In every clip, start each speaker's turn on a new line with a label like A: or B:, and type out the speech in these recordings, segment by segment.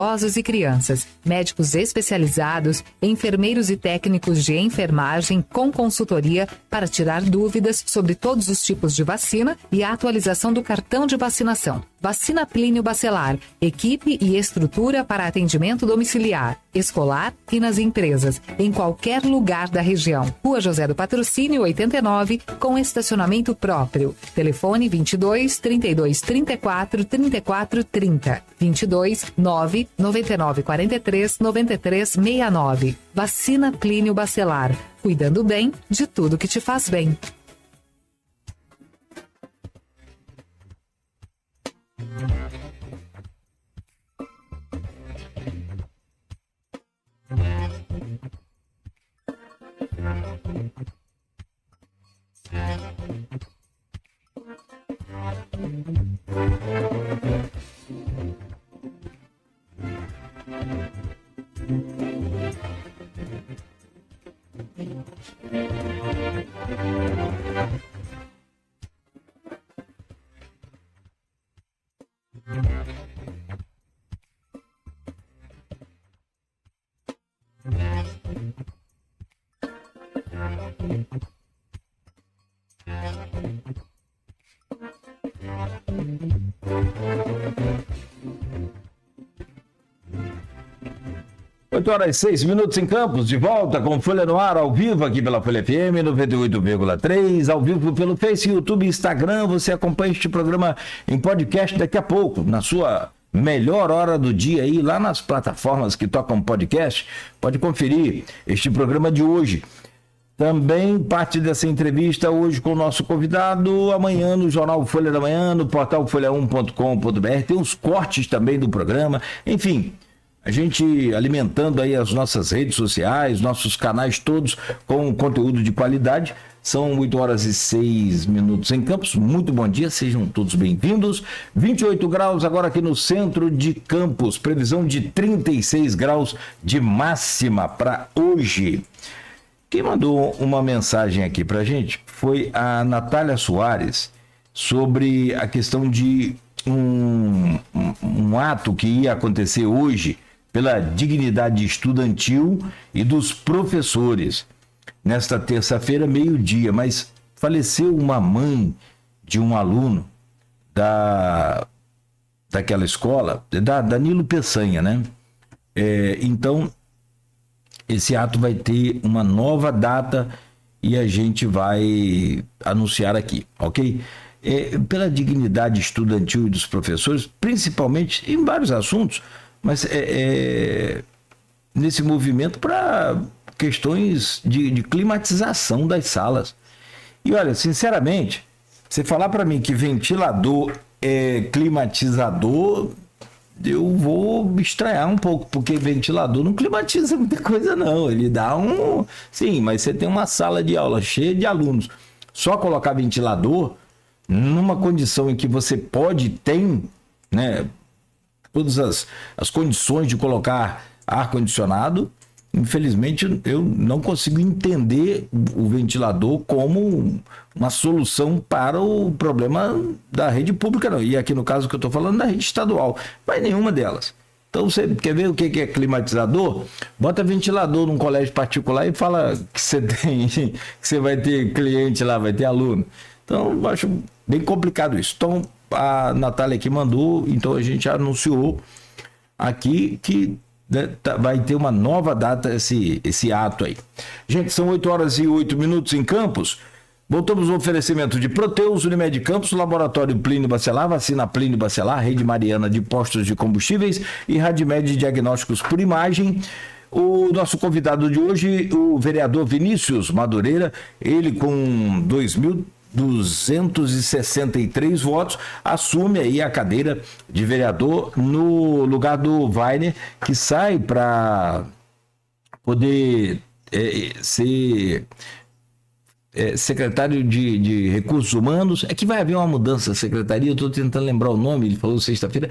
A: idosos e crianças, médicos especializados, enfermeiros e técnicos de enfermagem com consultoria para tirar dúvidas sobre todos os tipos de vacina e a atualização do cartão de vacinação. Vacina Plínio Bacelar, equipe e estrutura para atendimento domiciliar, escolar e nas empresas, em qualquer lugar da região. Rua José do Patrocínio 89, com estacionamento próprio. Telefone 22 32 34 34 30, 22 9 99 43 93 69. Vacina Plínio Bacelar, cuidando bem de tudo que te faz bem.
B: Oito horas e 6 minutos em Campos, de volta com Folha no Ar, ao vivo aqui pela Folha FM 98,3, ao vivo pelo Face, YouTube e Instagram. Você acompanha este programa em podcast daqui a pouco, na sua melhor hora do dia aí, lá nas plataformas que tocam podcast. Pode conferir este programa de hoje. Também parte dessa entrevista hoje com o nosso convidado, amanhã no Jornal Folha da Manhã, no portal folha1.com.br, tem os cortes também do programa, enfim... A gente alimentando aí as nossas redes sociais, nossos canais todos com conteúdo de qualidade. São 8 horas e 6 minutos em Campos. Muito bom dia, sejam todos bem-vindos. 28 graus agora aqui no centro de Campos. Previsão de 36 graus de máxima para hoje. Quem mandou uma mensagem aqui pra gente foi a Natália Soares sobre a questão de um ato que ia acontecer hoje pela dignidade estudantil e dos professores. Nesta terça-feira, meio-dia, mas faleceu uma mãe de um aluno daquela escola, da Danilo Peçanha, né? Então, esse ato vai ter uma nova data e a gente vai anunciar aqui, ok? Pela dignidade estudantil e dos professores, principalmente em vários assuntos, mas nesse movimento para questões de climatização das salas. E olha, sinceramente, você falar para mim que ventilador é climatizador, eu vou estranhar um pouco, porque ventilador não climatiza muita coisa não, ele dá um... Sim, mas você tem uma sala de aula cheia de alunos, só colocar ventilador numa condição em que você tem, né, todas as condições de colocar ar-condicionado, infelizmente eu não consigo entender o ventilador como uma solução para o problema da rede pública, não. E aqui no caso que eu estou falando da rede estadual, mas nenhuma delas. Então você quer ver o que é climatizador? Bota ventilador num colégio particular e fala que você tem, que você vai ter cliente lá, vai ter aluno. Então eu acho bem complicado isso. Então a Natália aqui mandou, então a gente anunciou aqui que vai ter uma nova data esse ato aí. Gente, são 8 horas e 8 minutos em Campos. Voltamos ao oferecimento de Proteus, Unimed Campos, Laboratório Plínio Bacelar, Vacina Plínio Bacelar, Rede Mariana de Postos de Combustíveis e Radimed Diagnósticos por Imagem. O nosso convidado de hoje, o vereador Vinícius Madureira, ele com 2.263 votos, assume aí a cadeira de vereador no lugar do Wagner, que sai para poder ser secretário de Recursos Humanos. É que vai haver uma mudança da secretaria, eu estou tentando lembrar o nome, ele falou sexta-feira,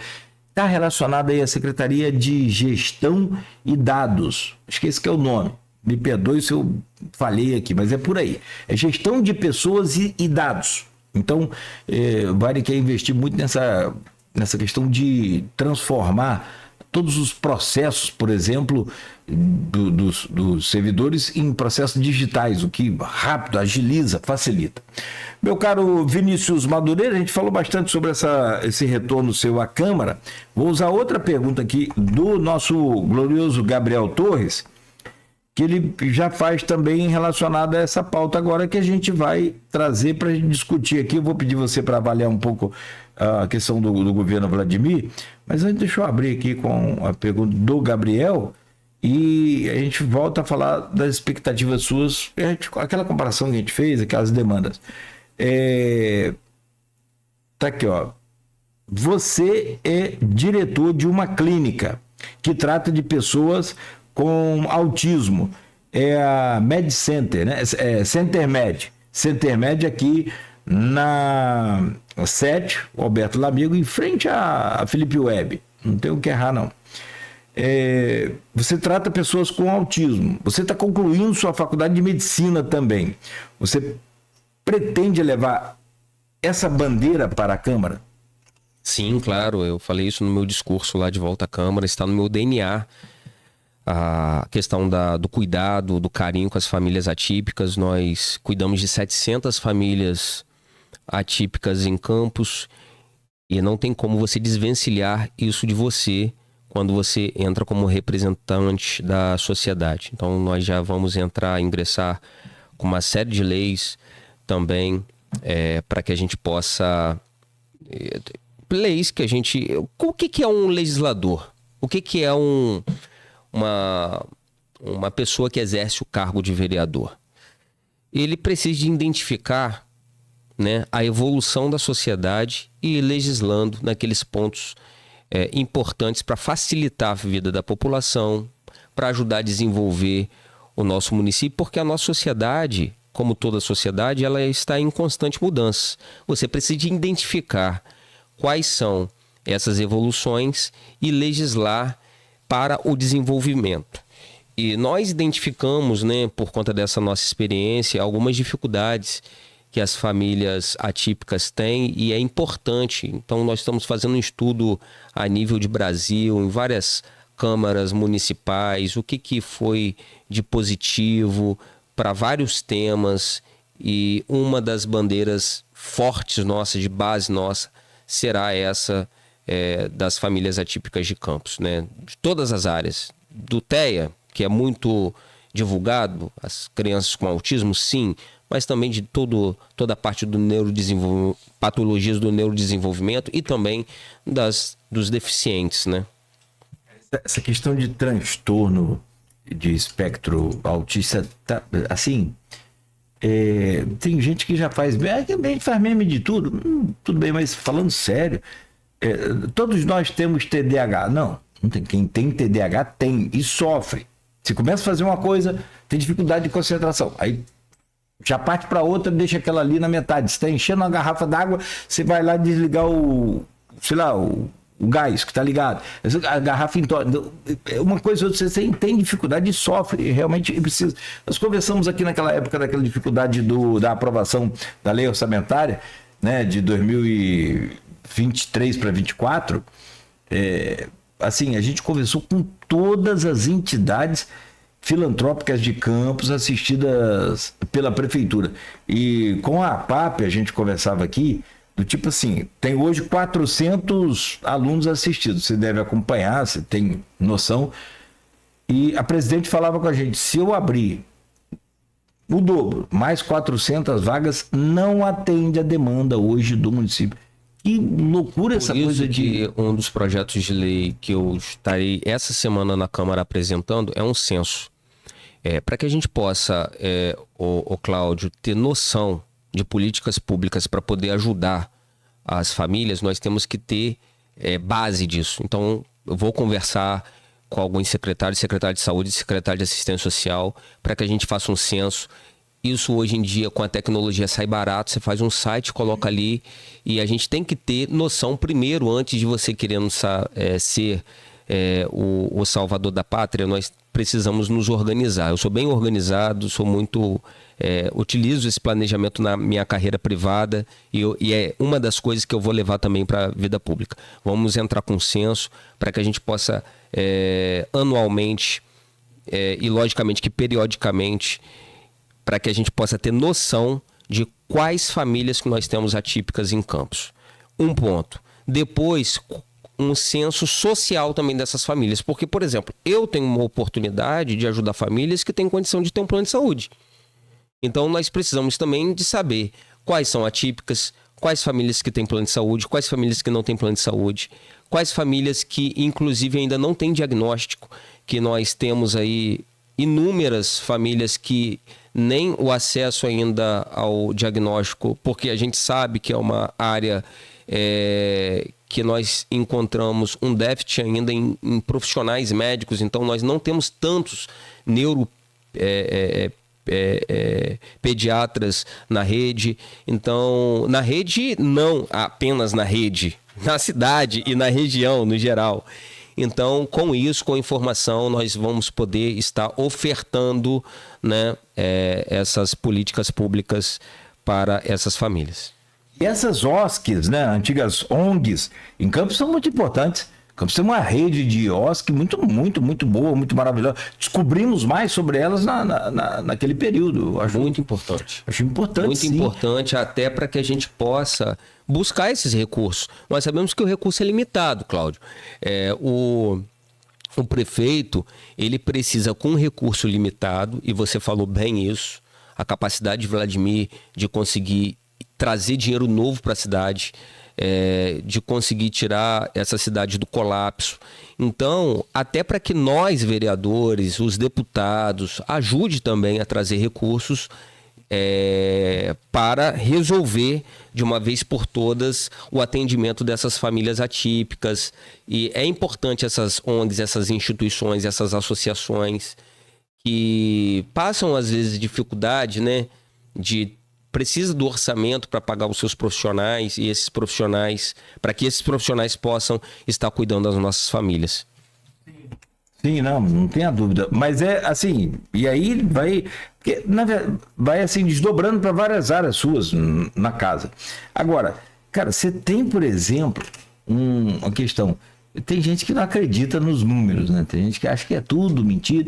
B: está relacionado aí à Secretaria de Gestão e Dados, acho que esse que é o nome. Me perdoe se eu falei aqui, mas é por aí. É gestão de pessoas e dados. Então, o Vale quer investir muito nessa questão de transformar todos os processos, por exemplo, dos servidores em processos digitais, o que rápido, agiliza, facilita. Meu caro Vinícius Madureira, a gente falou bastante sobre esse retorno seu à Câmara. Vou usar outra pergunta aqui do nosso glorioso Gabriel Torres, que ele já faz também relacionado a essa pauta agora que a gente vai trazer para a gente discutir aqui. Eu vou pedir você para avaliar um pouco a questão do governo Vladimir, mas antes deixa eu abrir aqui com a pergunta do Gabriel e a gente volta a falar das expectativas suas, aquela comparação que a gente fez, aquelas demandas. Tá aqui, ó. Você é diretor de uma clínica que trata de pessoas com autismo, é a Med Center, né? Center Med aqui na 7, Alberto Lamigo, em frente a Felipe Web, não tem o que errar não. Você trata pessoas com autismo, você está concluindo sua faculdade de medicina também, você pretende levar essa bandeira para a Câmara?
C: Sim, claro, eu falei isso no meu discurso lá de volta à Câmara, está no meu DNA. A questão do cuidado, do carinho com as famílias atípicas. Nós cuidamos de 700 famílias atípicas em Campos e não tem como você desvencilhar isso de você quando você entra como representante da sociedade. Então nós já vamos ingressar com uma série de leis também para que a gente possa... leis que a gente... O que é um legislador? O que é uma pessoa que exerce o cargo de vereador? Ele precisa de identificar, né, a evolução da sociedade e ir legislando naqueles pontos importantes para facilitar a vida da população, para ajudar a desenvolver o nosso município, porque a nossa sociedade, como toda sociedade, ela está em constante mudança. Você precisa de identificar quais são essas evoluções e legislar para o desenvolvimento. E nós identificamos, né, por conta dessa nossa experiência, algumas dificuldades que as famílias atípicas têm e é importante. Então nós estamos fazendo um estudo a nível de Brasil, em várias câmaras municipais, o que foi de positivo para vários temas, e uma das bandeiras fortes nossas, de base nossa, será essa das famílias atípicas de Campos, né? De todas as áreas, do TEA, que é muito divulgado, as crianças com autismo, sim, mas também de toda a parte do neurodesenvolvimento, patologias do neurodesenvolvimento e também dos deficientes, né?
B: Essa questão de transtorno de espectro autista, tá, assim, tem gente que já faz, a gente faz meme de tudo, tudo bem, mas falando sério, todos nós temos TDAH. Não tem. Quem tem TDAH tem e sofre. Você começa a fazer uma coisa, tem dificuldade de concentração, aí já parte para outra, deixa aquela ali na metade. Você está enchendo uma garrafa d'água, você vai lá desligar o gás que está ligado, a garrafa entorna. Uma coisa ou outra, você tem dificuldade e sofre, realmente precisa. Nós conversamos aqui naquela época daquela dificuldade da aprovação da lei orçamentária, né, de 2023 para 2024. Assim, a gente conversou com todas as entidades filantrópicas de Campos assistidas pela prefeitura. E com a APAP, a gente conversava aqui, do tipo assim, tem hoje 400 alunos assistidos, você deve acompanhar, você tem noção. E a presidente falava com a gente, se eu abrir o dobro, mais 400 vagas, não atende a demanda hoje do município. Que loucura essa coisa de...
C: Um dos projetos de lei que eu estarei essa semana na Câmara apresentando é um censo. Para que a gente possa, o Cláudio, ter noção de políticas públicas para poder ajudar as famílias, nós temos que ter base disso. Então, eu vou conversar com alguns secretários, secretário de saúde e secretário de assistência social, para que a gente faça um censo. Isso hoje em dia, com a tecnologia, sai barato, você faz um site, coloca ali, e a gente tem que ter noção primeiro, antes de você querendo ser o salvador da pátria, nós precisamos nos organizar. Eu sou bem organizado, sou muito... utilizo esse planejamento na minha carreira privada e é uma das coisas que eu vou levar também para a vida pública. Vamos entrar com senso para que a gente possa anualmente e logicamente que periodicamente, para que a gente possa ter noção de quais famílias que nós temos atípicas em Campos. Um ponto. Depois, um censo social também dessas famílias. Porque, por exemplo, eu tenho uma oportunidade de ajudar famílias que têm condição de ter um plano de saúde. Então, nós precisamos também de saber quais são atípicas, quais famílias que têm plano de saúde, quais famílias que não têm plano de saúde, quais famílias que, inclusive, ainda não têm diagnóstico, que nós temos aí inúmeras famílias que nem o acesso ainda ao diagnóstico, porque a gente sabe que é uma área que nós encontramos um déficit ainda em profissionais médicos, então nós não temos tantos pediatras na rede. Então, na rede, não apenas na rede, na cidade e na região no geral. Então, com isso, com informação, nós vamos poder estar ofertando, né, essas políticas públicas para essas famílias.
B: E essas OSCs, né, antigas ONGs, em Campos são muito importantes. Campos tem uma rede de OSC muito boa, muito maravilhosa. Descobrimos mais sobre elas naquele período. Eu acho
C: muito importante.
B: Acho importante,
C: muito
B: sim.
C: Importante até para que a gente possa buscar esses recursos. Nós sabemos que o recurso é limitado, Cláudio. O prefeito, ele precisa, com um recurso limitado, e você falou bem isso, a capacidade de Vladimir de conseguir trazer dinheiro novo para a cidade, de conseguir tirar essa cidade do colapso. Então, até para que nós, vereadores, os deputados, ajude também a trazer recursos para resolver de uma vez por todas o atendimento dessas famílias atípicas. E é importante essas ONGs, essas instituições, essas associações que passam às vezes dificuldade, né, precisa do orçamento para pagar os seus profissionais e esses profissionais, para que esses profissionais possam estar cuidando das nossas famílias.
B: Sim, não tenha dúvida. Mas assim, e aí vai assim, desdobrando para várias áreas suas na casa. Agora, cara, você tem, por exemplo, uma questão. Tem gente que não acredita nos números, né? Tem gente que acha que é tudo mentira.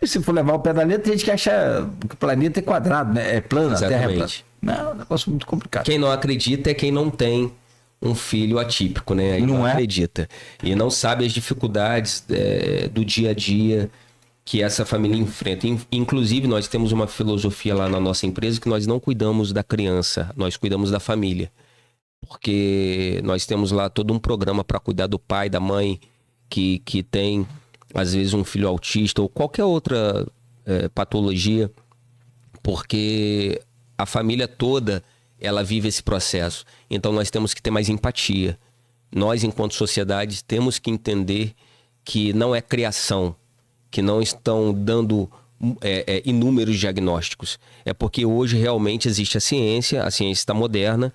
B: Se for levar o pé da letra, tem gente que acha que o planeta é quadrado, né? É plano, a Terra é plana. Não, é um negócio muito complicado.
C: Quem não acredita é quem não tem um filho atípico, né? Aí não acredita. E não sabe as dificuldades do dia a dia que essa família enfrenta. Inclusive, nós temos uma filosofia lá na nossa empresa que nós não cuidamos da criança, nós cuidamos da família. Porque nós temos lá todo um programa para cuidar do pai, da mãe, que tem, às vezes, um filho autista ou qualquer outra patologia, porque a família toda, ela vive esse processo. Então, nós temos que ter mais empatia. Nós, enquanto sociedade, temos que entender que não é criação, que não estão dando inúmeros diagnósticos. É porque hoje realmente existe a ciência está moderna,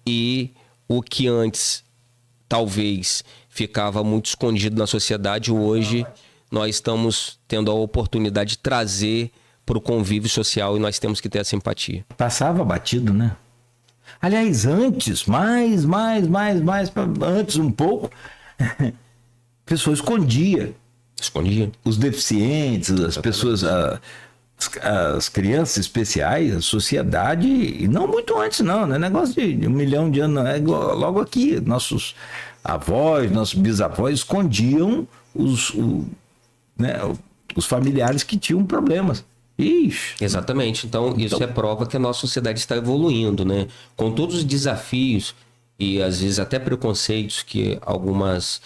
C: e o que antes talvez ficava muito escondido na sociedade, hoje nós estamos tendo a oportunidade de trazer para o convívio social, e nós temos que ter essa empatia.
B: Passava batido, né? Aliás, antes, antes um pouco, a pessoa escondia os deficientes, as pessoas, as crianças especiais, a sociedade, e não muito antes não, não é negócio de 1 milhão de anos, não. É logo aqui, nossos avós, nossos bisavós escondiam os familiares que tinham problemas. Ixi.
C: Exatamente. Então, isso é prova que a nossa sociedade está evoluindo, né? Com todos os desafios e, às vezes, até preconceitos que algumas...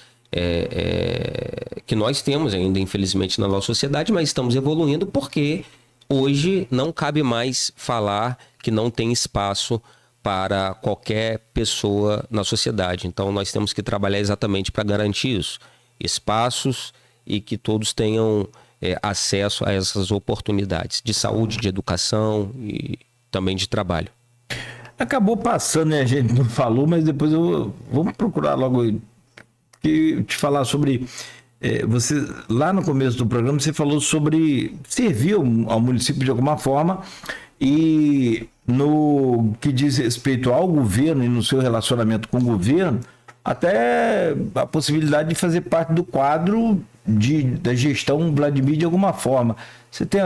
C: que nós temos ainda, infelizmente, na nossa sociedade, mas estamos evoluindo porque hoje não cabe mais falar que não tem espaço para qualquer pessoa na sociedade. Então, nós temos que trabalhar exatamente para garantir isso. Espaços e que todos tenham acesso a essas oportunidades de saúde, de educação e também de trabalho.
B: Acabou passando, né? A gente não falou, mas depois vamos procurar logo que te falar sobre... você, lá no começo do programa, você falou sobre servir ao município de alguma forma e no que diz respeito ao governo e no seu relacionamento com o governo, até a possibilidade de fazer parte do quadro da gestão Vladimir de alguma forma. Você tem,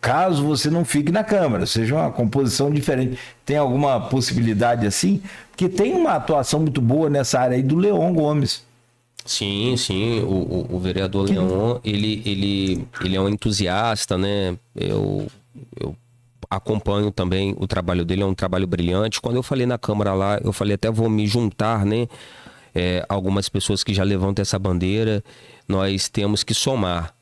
B: caso você não fique na Câmara, seja uma composição diferente, tem alguma possibilidade assim? Porque tem uma atuação muito boa nessa área aí do Leon Gomes.
C: Sim, o vereador Leon, ele é um entusiasta, né? Eu acompanho também o trabalho dele, é um trabalho brilhante. Quando eu falei na Câmara lá, eu falei até vou me juntar, né? Algumas pessoas que já levantam essa bandeira, nós temos que somar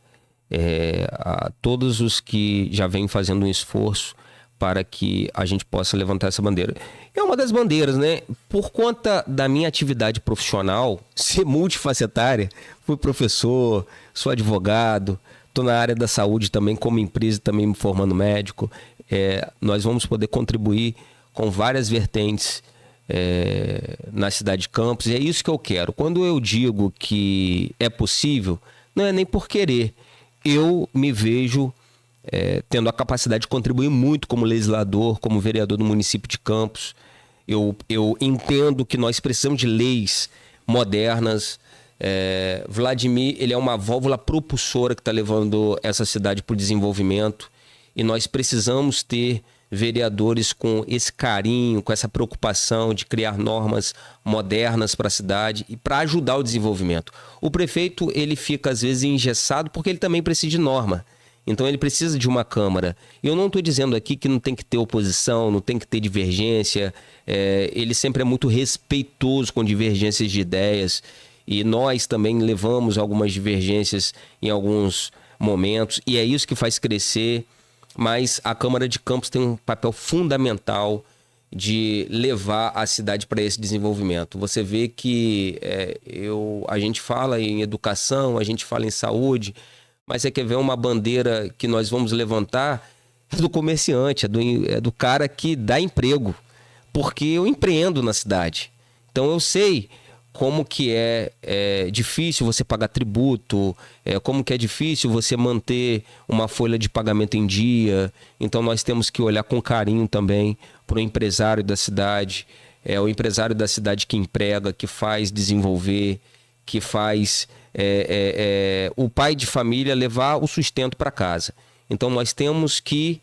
C: a todos os que já vêm fazendo um esforço para que a gente possa levantar essa bandeira. É uma das bandeiras, né? Por conta da minha atividade profissional, ser multifacetária, fui professor, sou advogado, estou na área da saúde também, como empresa, também me formando médico. Nós vamos poder contribuir com várias vertentes na cidade de Campos, e é isso que eu quero. Quando eu digo que é possível, não é nem por querer. Eu me vejo tendo a capacidade de contribuir muito como legislador, como vereador do município de Campos. Eu entendo que nós precisamos de leis modernas. Vladimir, ele é uma válvula propulsora que está levando essa cidade para o desenvolvimento, e nós precisamos ter vereadores com esse carinho, com essa preocupação de criar normas modernas para a cidade e para ajudar o desenvolvimento. O prefeito, ele fica às vezes engessado porque ele também precisa de norma. Então ele precisa de uma Câmara. Eu não estou dizendo aqui que não tem que ter oposição, não tem que ter divergência. Ele sempre é muito respeitoso com divergências de ideias, e nós também levamos algumas divergências em alguns momentos, e é isso que faz crescer. Mas a Câmara de Campos tem um papel fundamental de levar a cidade para esse desenvolvimento. Você vê que a gente fala em educação, a gente fala em saúde, mas você quer ver uma bandeira que nós vamos levantar, é do comerciante, é do cara que dá emprego, porque eu empreendo na cidade. Então eu sei como que é difícil você pagar tributo, como que é difícil você manter uma folha de pagamento em dia. Então nós temos que olhar com carinho também para o empresário da cidade, o empresário da cidade que emprega, que faz desenvolver, que faz o pai de família levar o sustento para casa. Então nós temos que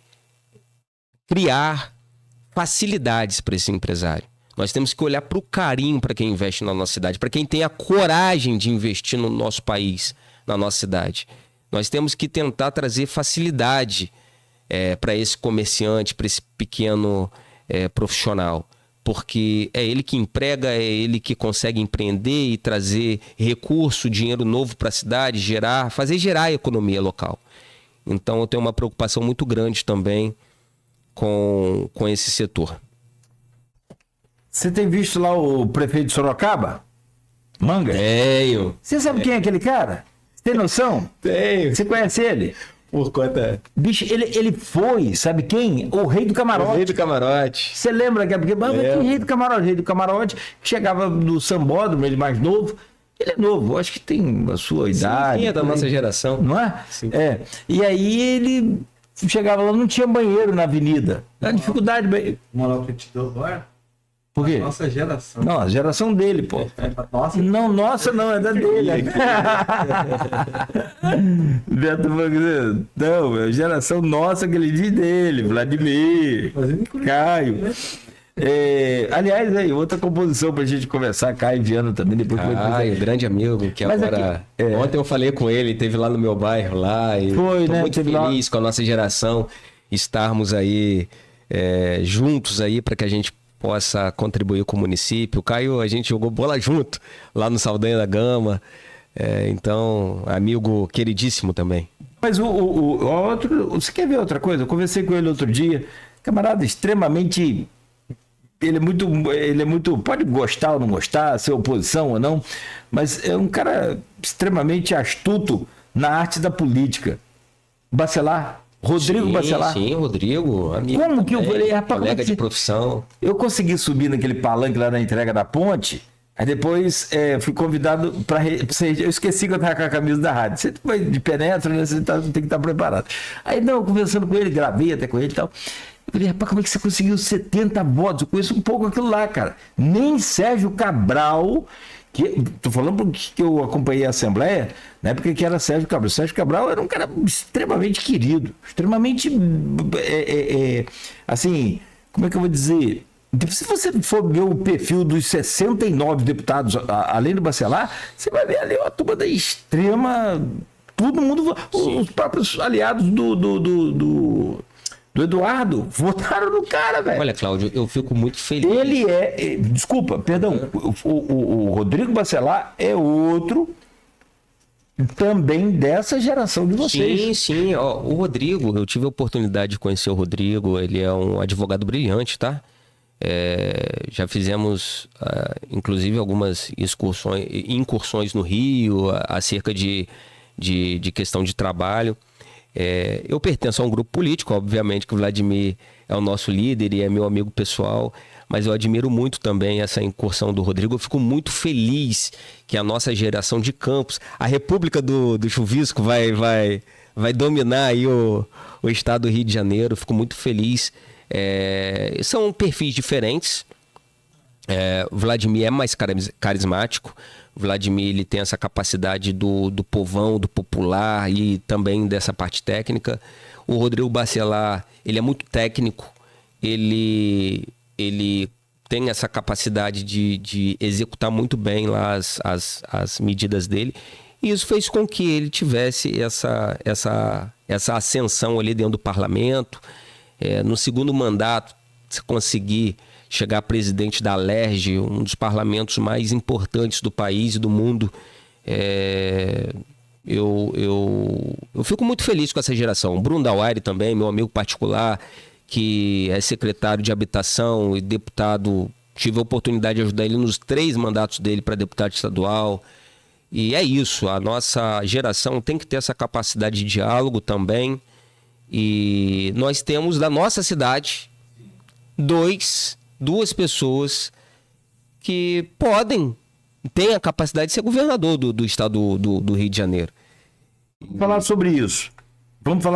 C: criar facilidades para esse empresário. Nós temos que olhar para o carinho para quem investe na nossa cidade, para quem tem a coragem de investir no nosso país, na nossa cidade. Nós temos que tentar trazer facilidade para esse comerciante, para esse pequeno profissional, porque é ele que emprega, é ele que consegue empreender e trazer recurso, dinheiro novo para a cidade, fazer gerar a economia local. Então eu tenho uma preocupação muito grande também com esse setor.
B: Você tem visto lá o prefeito de Sorocaba? Manga?
C: Tenho.
B: Você sabe quem é aquele cara? Você tem noção?
C: Tenho.
B: Você conhece ele?
C: Por conta...
B: Bicho, ele foi, sabe quem? O Rei do Camarote.
C: O Rei do Camarote.
B: Você lembra que que Rei do Camarote? Rei do Camarote, que chegava do Sambódromo, ele mais novo. Ele é novo, acho que tem a sua idade.
C: Sim, é da nossa geração.
B: Não é?
C: Sim.
B: E aí ele chegava lá, não tinha banheiro na avenida. A dificuldade...
D: Moral que eu te dou agora?
B: Por quê?
D: Nossa geração.
B: Não, a geração dele, pô.
D: Nossa?
B: Não, nossa não, é da dele. Beto falou que não, é a geração nossa, aquele dia dele, Vladimir, Caio. Aliás, aí, outra composição pra gente conversar, Caio Viana também, depois
C: Caio, grande amigo, que
B: mas
C: agora... Ontem eu falei com ele, teve lá no meu bairro, lá, e
B: foi,
C: tô
B: né?
C: muito feliz com a nossa geração estarmos aí juntos aí para que a gente possa contribuir com o município. O Caio, a gente jogou bola junto lá no Saldanha da Gama, então, amigo queridíssimo também.
B: Mas o outro, você quer ver outra coisa? Eu conversei com ele outro dia, camarada extremamente... Ele é muito, pode gostar ou não gostar, ser oposição ou não, mas é um cara extremamente astuto na arte da política. Bacelar, Rodrigo Bacelar.
C: Sim, Rodrigo, amigo.
B: Como que eu falei, rapaz,
C: colega de profissão.
B: Eu consegui subir naquele palanque lá na entrega da ponte, Aí depois fui convidado para... Eu esqueci que eu estava com a camisa da rádio. Você vai de penetra, né? Você tem que estar preparado. Aí, não, conversando com ele, gravei até com ele e tal. Eu falei, rapaz, como é que você conseguiu 70 votos? Eu conheço um pouco aquilo lá, cara. Nem Sérgio Cabral, tô falando porque eu acompanhei a Assembleia, na época que era Sérgio Cabral. Sérgio Cabral era um cara extremamente querido, extremamente, assim, como é que eu vou dizer? Se você for ver o perfil dos 69 deputados, além do Bacelar, você vai ver ali uma turma da extrema, todo mundo, os próprios aliados do Eduardo votaram no cara, velho.
C: Olha, Cláudio, eu fico muito feliz.
B: Ele desculpa, perdão, o Rodrigo Bacelar é outro também dessa geração de vocês.
C: Sim, sim. Ó, o Rodrigo, eu tive a oportunidade de conhecer o Rodrigo, ele é um advogado brilhante, tá? Já fizemos, inclusive, algumas incursões no Rio, acerca de questão de trabalho. Eu pertenço a um grupo político, obviamente que o Vladimir é o nosso líder e é meu amigo pessoal, mas eu admiro muito também essa incursão do Rodrigo. Eu fico muito feliz que a nossa geração de Campos, a República do Chuvisco vai dominar aí o estado do Rio de Janeiro. Eu fico muito feliz. São perfis diferentes. O Vladimir é mais carismático. O Vladimir, ele tem essa capacidade do povão, do popular e também dessa parte técnica. O Rodrigo Bacelar, ele é muito técnico. Ele tem essa capacidade de executar muito bem lá as medidas dele. E isso fez com que ele tivesse essa ascensão ali dentro do parlamento. No segundo mandato, se conseguir chegar a presidente da Alerj, um dos parlamentos mais importantes do país e do mundo, eu fico muito feliz com essa geração. O Bruno Dauari também, meu amigo particular, que é secretário de habitação e deputado, tive a oportunidade de ajudar ele nos 3 mandatos dele para deputado estadual. E é isso, a nossa geração tem que ter essa capacidade de diálogo também. E nós temos da nossa cidade duas pessoas que têm a capacidade de ser governador do estado do Rio de Janeiro.
B: Vamos falar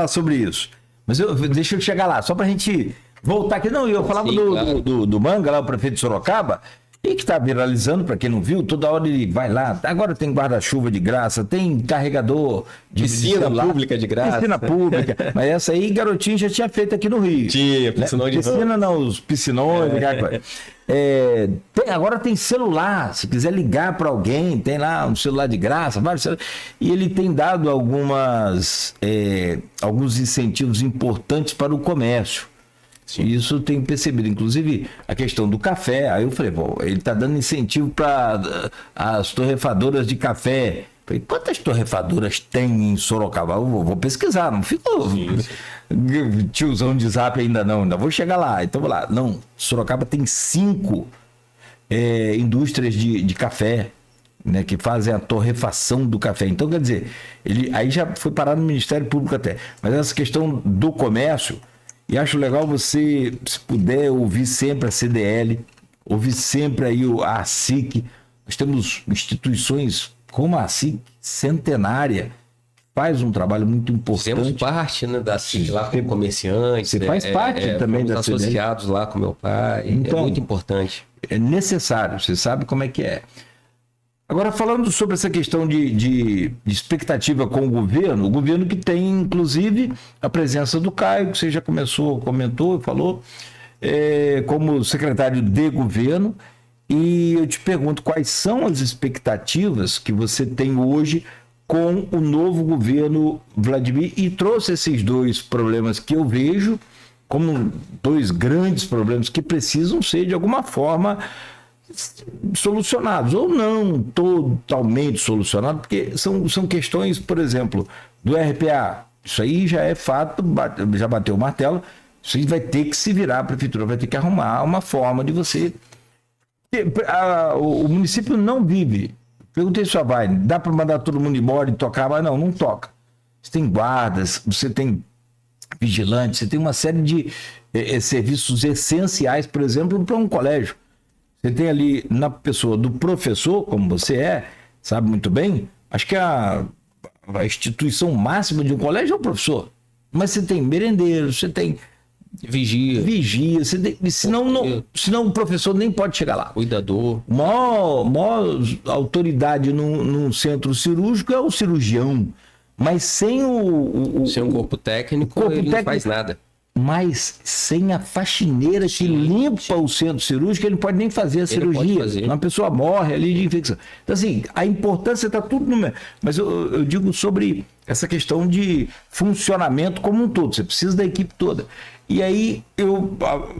B: sobre isso. Mas deixa eu chegar lá, só pra gente voltar aqui. Não, eu falava claro. do Manga, lá o prefeito de Sorocaba, e que tá viralizando, pra quem não viu, toda hora ele vai lá. Agora tem guarda-chuva de graça, tem carregador de
C: piscina pública de graça.
B: Piscina pública. Mas essa aí, garotinho, já tinha feito aqui no Rio.
C: Tinha, piscinões de
B: piscina não, os piscinões, agora tem celular, se quiser ligar para alguém, tem lá um celular de graça, e ele tem dado alguns incentivos importantes para o comércio. Sim. Isso tem percebido, inclusive a questão do café. Aí eu falei, ele está dando incentivo para as torrefadoras de café. Falei, quantas torrefadoras tem em Sorocaba? Eu vou pesquisar, não fico tiozão de zap ainda vou chegar lá. Então vou lá. Não, Sorocaba tem 5 indústrias de café, né, que fazem a torrefação do café. Então, quer dizer, ele aí já foi parar no Ministério Público até. Mas essa questão do comércio, e acho legal você, se puder, ouvir sempre a CDL, ouvir sempre aí a ASIC. Nós temos instituições como a ASIC, centenária, faz um trabalho muito importante.
C: Fazemos parte, né, da ASIC lá como comerciante.
B: Você faz parte também da CDL.
C: Associados lá com meu pai, então, é muito importante.
B: É necessário, você sabe como é que é. Agora, falando sobre essa questão de expectativa com o governo que tem, inclusive, a presença do Caio, que você já comentou, falou, como secretário de governo, e eu te pergunto quais são as expectativas que você tem hoje com o novo governo Vladimir, e trouxe esses 2 problemas que eu vejo como 2 grandes problemas que precisam ser, de alguma forma, solucionados, ou não totalmente solucionados, porque são questões, por exemplo, do RPA. Isso aí já é fato, já bateu o martelo, isso aí vai ter que se virar, a prefeitura vai ter que arrumar uma forma de você... O município não vive. Perguntei se vai, dá para mandar todo mundo embora e tocar, mas não toca. Você tem guardas, você tem vigilantes, você tem uma série de serviços essenciais, por exemplo, para um colégio. Você tem ali na pessoa do professor, como você sabe muito bem, acho que a instituição máxima de um colégio é o professor. Mas você tem merendeiro, você tem vigia, você tem, senão o professor nem pode chegar lá.
C: Cuidador.
B: Maior autoridade num centro cirúrgico é o cirurgião. Mas sem
C: sem um corpo técnico, ele não faz nada.
B: Mas sem a faxineira que limpa o centro cirúrgico, ele não pode nem fazer a cirurgia. Uma pessoa morre ali de infecção. Então, assim, a importância está tudo no mesmo. Mas eu digo sobre essa questão de funcionamento como um todo. Você precisa da equipe toda. E aí eu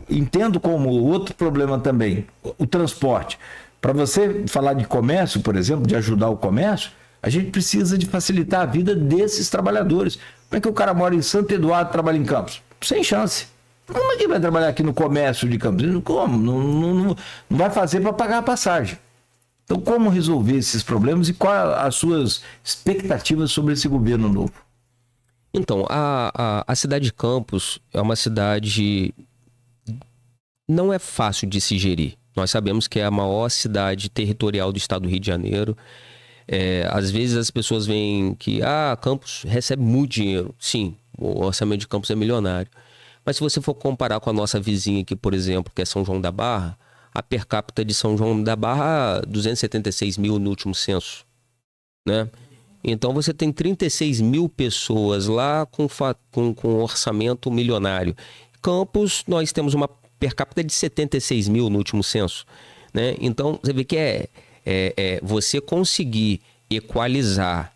B: entendo como outro problema também, o transporte. Para você falar de comércio, por exemplo, de ajudar o comércio, a gente precisa de facilitar a vida desses trabalhadores. Como é que o cara mora em Santo Eduardo e trabalha em Campos? Sem chance. Como é que vai trabalhar aqui no comércio de Campos? Como? Não vai fazer para pagar a passagem. Então, como resolver esses problemas e quais as suas expectativas sobre esse governo novo?
C: Então, a cidade de Campos é uma cidade... Não é fácil de se gerir. Nós sabemos que é a maior cidade territorial do estado do Rio de Janeiro. Às vezes as pessoas veem que Campos recebe muito dinheiro. Sim, o orçamento de Campos é milionário. Mas se você for comparar com a nossa vizinha aqui, por exemplo, que é São João da Barra, a per capita de São João da Barra, 276 mil no último censo, né? Então você tem 36 mil pessoas lá com orçamento milionário. Campos, nós temos uma per capita de 76 mil no último censo, né? Então você vê que você conseguir equalizar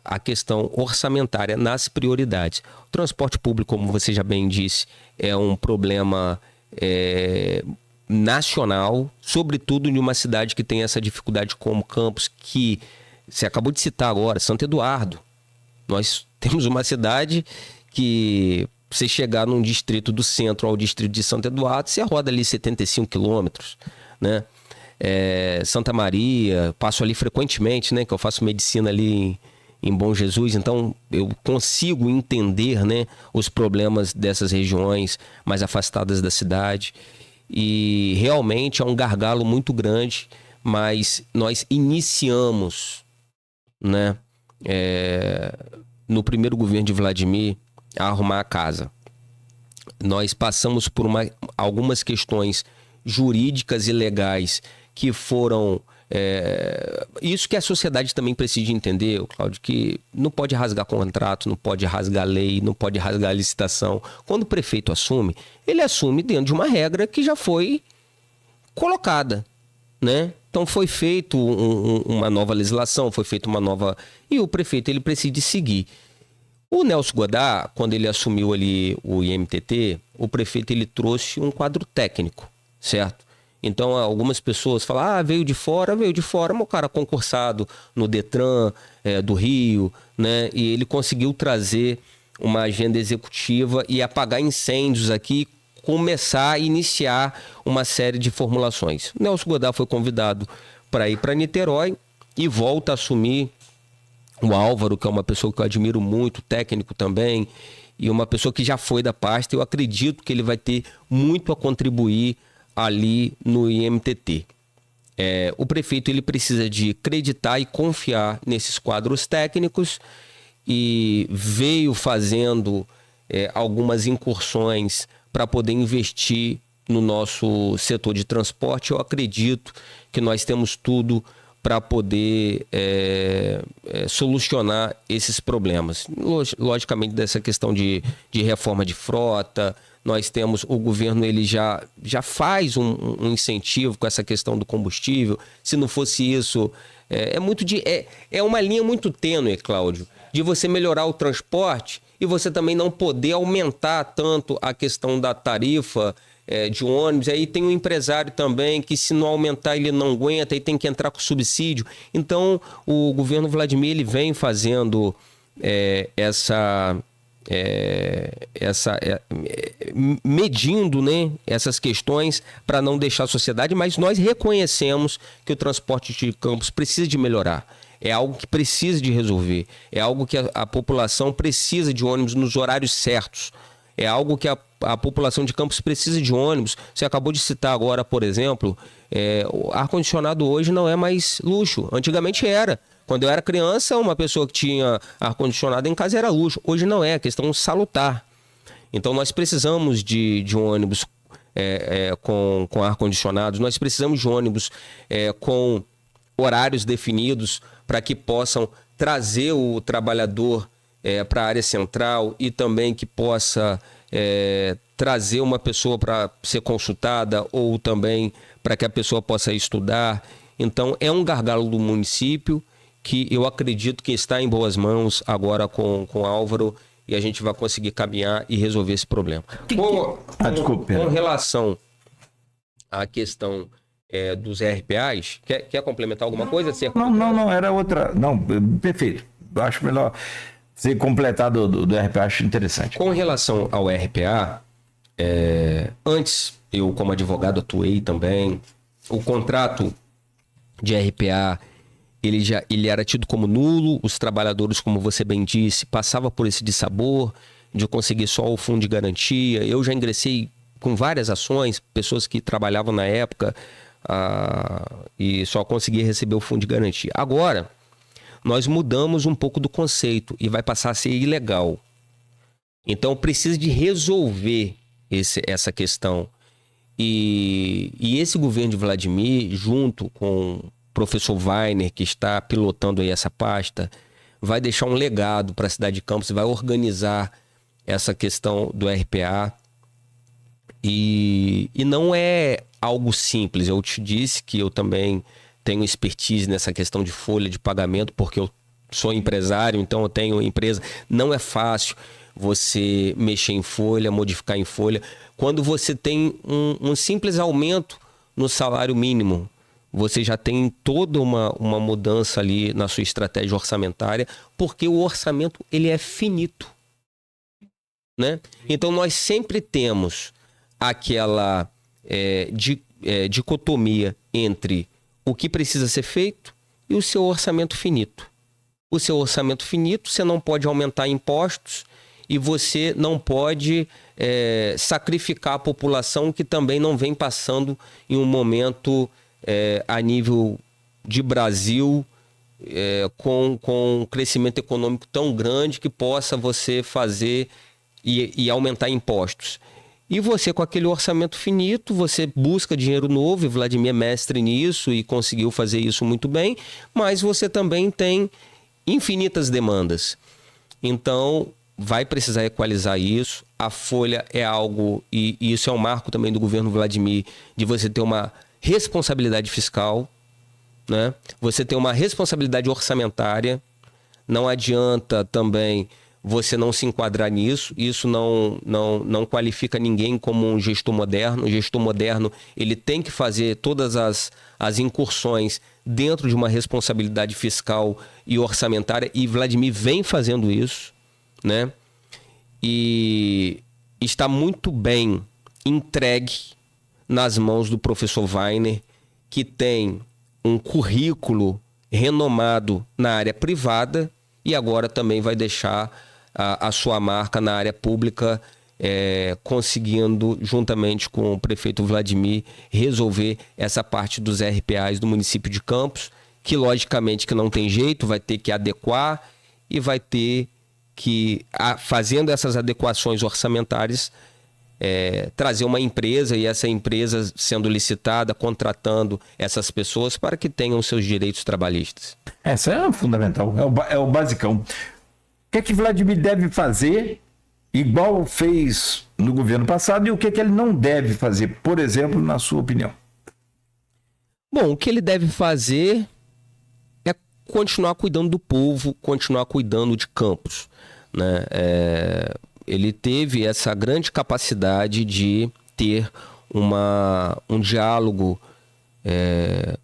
C: a questão orçamentária nas prioridades. O transporte público, como você já bem disse, é um problema nacional, sobretudo em uma cidade que tem essa dificuldade como Campos, que você acabou de citar agora, Santo Eduardo. Nós temos uma cidade que você chegar num distrito do centro ao distrito de Santo Eduardo, você roda ali 75 quilômetros, né? Santa Maria, passo ali frequentemente, né? Que eu faço medicina ali em Bom Jesus, então eu consigo entender, né, os problemas dessas regiões mais afastadas da cidade. E realmente é um gargalo muito grande, mas nós iniciamos, né, no primeiro governo de Vladimir, a arrumar a casa. Nós passamos por algumas questões jurídicas e legais que foram... isso que a sociedade também precisa entender, Cláudio, que não pode rasgar contrato, não pode rasgar lei, não pode rasgar licitação. Quando o prefeito assume, ele assume dentro de uma regra que já foi colocada, né? Então foi feito uma nova legislação, foi feita uma nova... E o prefeito, ele precisa seguir. O Nelson Godard, quando ele assumiu ali o IMTT, o prefeito, ele trouxe um quadro técnico, certo? Então, algumas pessoas falam, veio de fora, mas o cara concursado no Detran do Rio, né? E ele conseguiu trazer uma agenda executiva e apagar incêndios aqui, começar a iniciar uma série de formulações. O Nelson Godard foi convidado para ir para Niterói e volta a assumir o Álvaro, que é uma pessoa que eu admiro muito, técnico também, e uma pessoa que já foi da pasta. Eu acredito que ele vai ter muito a contribuir ali no IMTT. O prefeito, ele precisa de acreditar e confiar nesses quadros técnicos, e veio fazendo algumas incursões para poder investir no nosso setor de transporte. Eu acredito que nós temos tudo para poder solucionar esses problemas. Logicamente, dessa questão de reforma de frota, nós temos, o governo, ele já faz um incentivo com essa questão do combustível. Se não fosse isso, é uma linha muito tênue, Cláudio, de você melhorar o transporte e você também não poder aumentar tanto a questão da tarifa de ônibus. Aí tem um empresário também que, se não aumentar, ele não aguenta e tem que entrar com subsídio. Então, o governo Vladimir, ele vem fazendo medindo, né, essas questões para não deixar a sociedade, mas nós reconhecemos que o transporte de Campos precisa de melhorar. É algo que precisa de resolver. É algo que a população precisa de ônibus nos horários certos. É algo que a a população de Campos precisa de ônibus. Você acabou de citar agora, por exemplo, o ar-condicionado hoje não é mais luxo. Antigamente era. Quando eu era criança, uma pessoa que tinha ar-condicionado em casa era luxo. Hoje não é, questão salutar. Então nós precisamos de ônibus com ar-condicionado, nós precisamos de ônibus com horários definidos para que possam trazer o trabalhador para a área central e também que possa trazer uma pessoa para ser consultada ou também para que a pessoa possa estudar. Então é um gargalo do município que eu acredito que está em boas mãos agora com o Álvaro e a gente vai conseguir caminhar e resolver esse problema. Com relação à questão dos RPAs, quer complementar alguma coisa?
B: Não, era outra. Não, perfeito. Eu acho melhor você completar do RPA, acho interessante.
C: Com relação ao RPA, antes eu como advogado atuei também, o contrato de RPA ele era tido como nulo, os trabalhadores, como você bem disse, passavam por esse dissabor de conseguir só o fundo de garantia. Eu já ingressei com várias ações, pessoas que trabalhavam na época e só conseguia receber o fundo de garantia. Agora, nós mudamos um pouco do conceito e vai passar a ser ilegal. Então, precisa de resolver essa questão. E esse governo de Vladimir, junto com professor Weiner, que está pilotando aí essa pasta, vai deixar um legado para a cidade de Campos, vai organizar essa questão do RPA. E não é algo simples. Eu te disse que eu também tenho expertise nessa questão de folha de pagamento, porque eu sou empresário, então eu tenho empresa. Não é fácil você mexer em folha, modificar em folha. Quando você tem um simples aumento no salário mínimo, você já tem toda uma mudança ali na sua estratégia orçamentária, porque o orçamento ele é finito, né? Então nós sempre temos aquela dicotomia entre o que precisa ser feito e o seu orçamento finito. O seu orçamento finito, você não pode aumentar impostos e você não pode sacrificar a população que também não vem passando em um momento a nível de Brasil com um crescimento econômico tão grande que possa você fazer e aumentar impostos. E você, com aquele orçamento finito, você busca dinheiro novo, e Vladimir é mestre nisso e conseguiu fazer isso muito bem, mas você também tem infinitas demandas. Então, vai precisar equalizar isso. A folha é algo, e isso é um marco também do governo Vladimir, de você ter uma responsabilidade fiscal, né? Você tem uma responsabilidade orçamentária. Não adianta também você não se enquadrar nisso. Isso não qualifica ninguém como um gestor moderno. O gestor moderno ele tem que fazer todas as incursões dentro de uma responsabilidade fiscal e orçamentária, e Vladimir vem fazendo isso, né? E está muito bem entregue nas mãos do professor Weiner, que tem um currículo renomado na área privada e agora também vai deixar a sua marca na área pública, conseguindo, juntamente com o prefeito Vladimir, resolver essa parte dos RPAs do município de Campos, que logicamente que não tem jeito, vai ter que adequar e vai ter que, fazendo essas adequações orçamentárias, trazer uma empresa, e essa empresa sendo licitada, contratando essas pessoas para que tenham seus direitos trabalhistas.
B: Essa é fundamental, é o basicão. O que é que Vladimir deve fazer, igual fez no governo passado, e o que é que ele não deve fazer, por exemplo, na sua opinião?
C: Bom, o que ele deve fazer é continuar cuidando do povo, continuar cuidando de Campos, né? Ele teve essa grande capacidade de ter um diálogo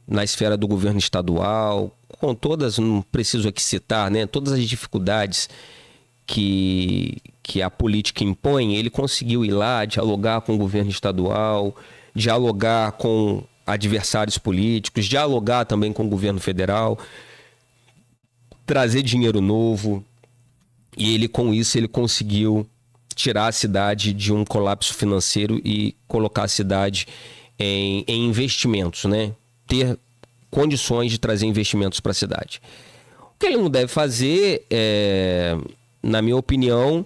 C: na esfera do governo estadual, com todas, não preciso aqui citar, né, todas as dificuldades que a política impõe. Ele conseguiu ir lá, dialogar com o governo estadual, dialogar com adversários políticos, dialogar também com o governo federal, trazer dinheiro novo. E ele, com isso, ele conseguiu tirar a cidade de um colapso financeiro e colocar a cidade em investimentos, né? Ter condições de trazer investimentos para a cidade. O que ele não deve fazer, na minha opinião,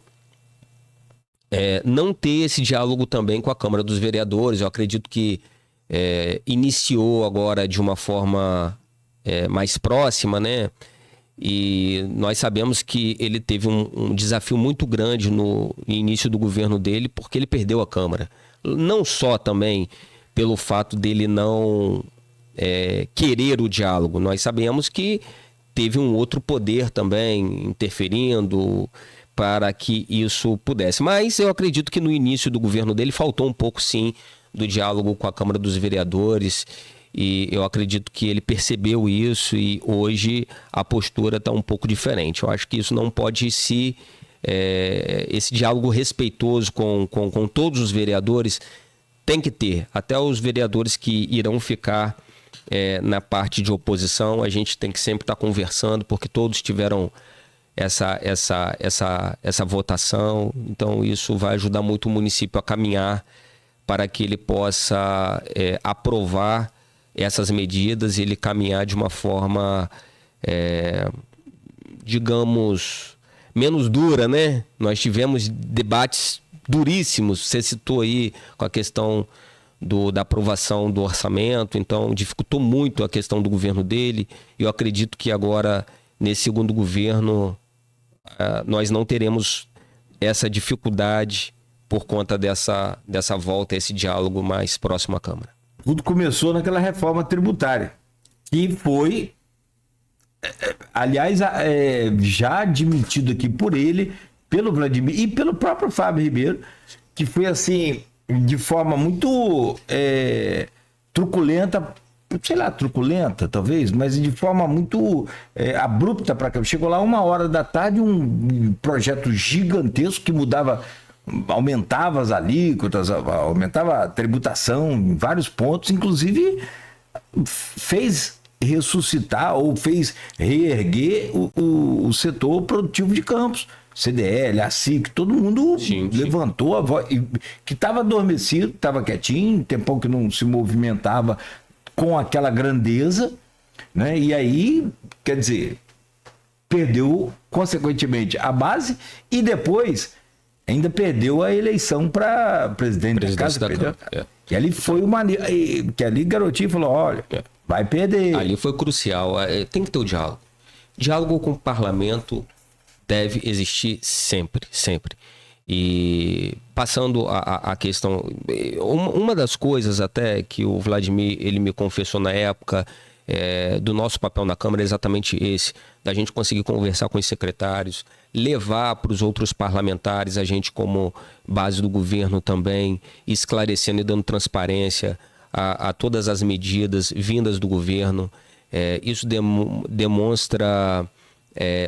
C: não ter esse diálogo também com a Câmara dos Vereadores. Eu acredito que iniciou agora de uma forma mais próxima, né? E nós sabemos que ele teve um desafio muito grande no início do governo dele, porque ele perdeu a Câmara. Não só também pelo fato dele não querer o diálogo. Nós sabemos que teve um outro poder também interferindo para que isso pudesse. Mas eu acredito que no início do governo dele faltou um pouco, sim, do diálogo com a Câmara dos Vereadores. E eu acredito que ele percebeu isso e hoje a postura está um pouco diferente. Eu acho que isso não pode se... esse diálogo respeitoso com todos os vereadores tem que ter. Até os vereadores que irão ficar na parte de oposição, a gente tem que sempre estar conversando, porque todos tiveram essa votação. Então isso vai ajudar muito o município a caminhar para que ele possa aprovar essas medidas e ele caminhar de uma forma, digamos, menos dura, né? Nós tivemos debates duríssimos, você citou aí com a questão da aprovação do orçamento, então dificultou muito a questão do governo dele. Eu acredito que agora, nesse segundo governo, nós não teremos essa dificuldade por conta dessa volta, esse diálogo mais próximo à Câmara.
B: Tudo começou naquela reforma tributária, que foi, aliás, já admitido aqui por ele, pelo Vladimir e pelo próprio Fábio Ribeiro, que foi assim, de forma muito truculenta, sei lá, truculenta talvez, mas de forma muito abrupta para cá. Chegou lá 1h da tarde, um projeto gigantesco que mudava... aumentava as alíquotas, aumentava a tributação em vários pontos, inclusive fez ressuscitar ou fez reerguer o setor produtivo de Campos, CDL, a SIC, todo mundo levantou a voz, que estava adormecido, estava quietinho, tempão que não se movimentava com aquela grandeza, né? E aí, quer dizer, perdeu consequentemente a base e depois ainda perdeu a eleição para presidente da casa. Que ali foi que ali garotinho falou, olha, vai perder.
C: Ali foi crucial. Tem que ter o diálogo. Diálogo com o parlamento deve existir sempre, sempre. E passando a questão... Uma das coisas até que o Vladimir ele me confessou na época do nosso papel na Câmara é exatamente esse, da gente conseguir conversar com os secretários, levar para os outros parlamentares, a gente como base do governo também, esclarecendo e dando transparência a todas as medidas vindas do governo. Isso demonstra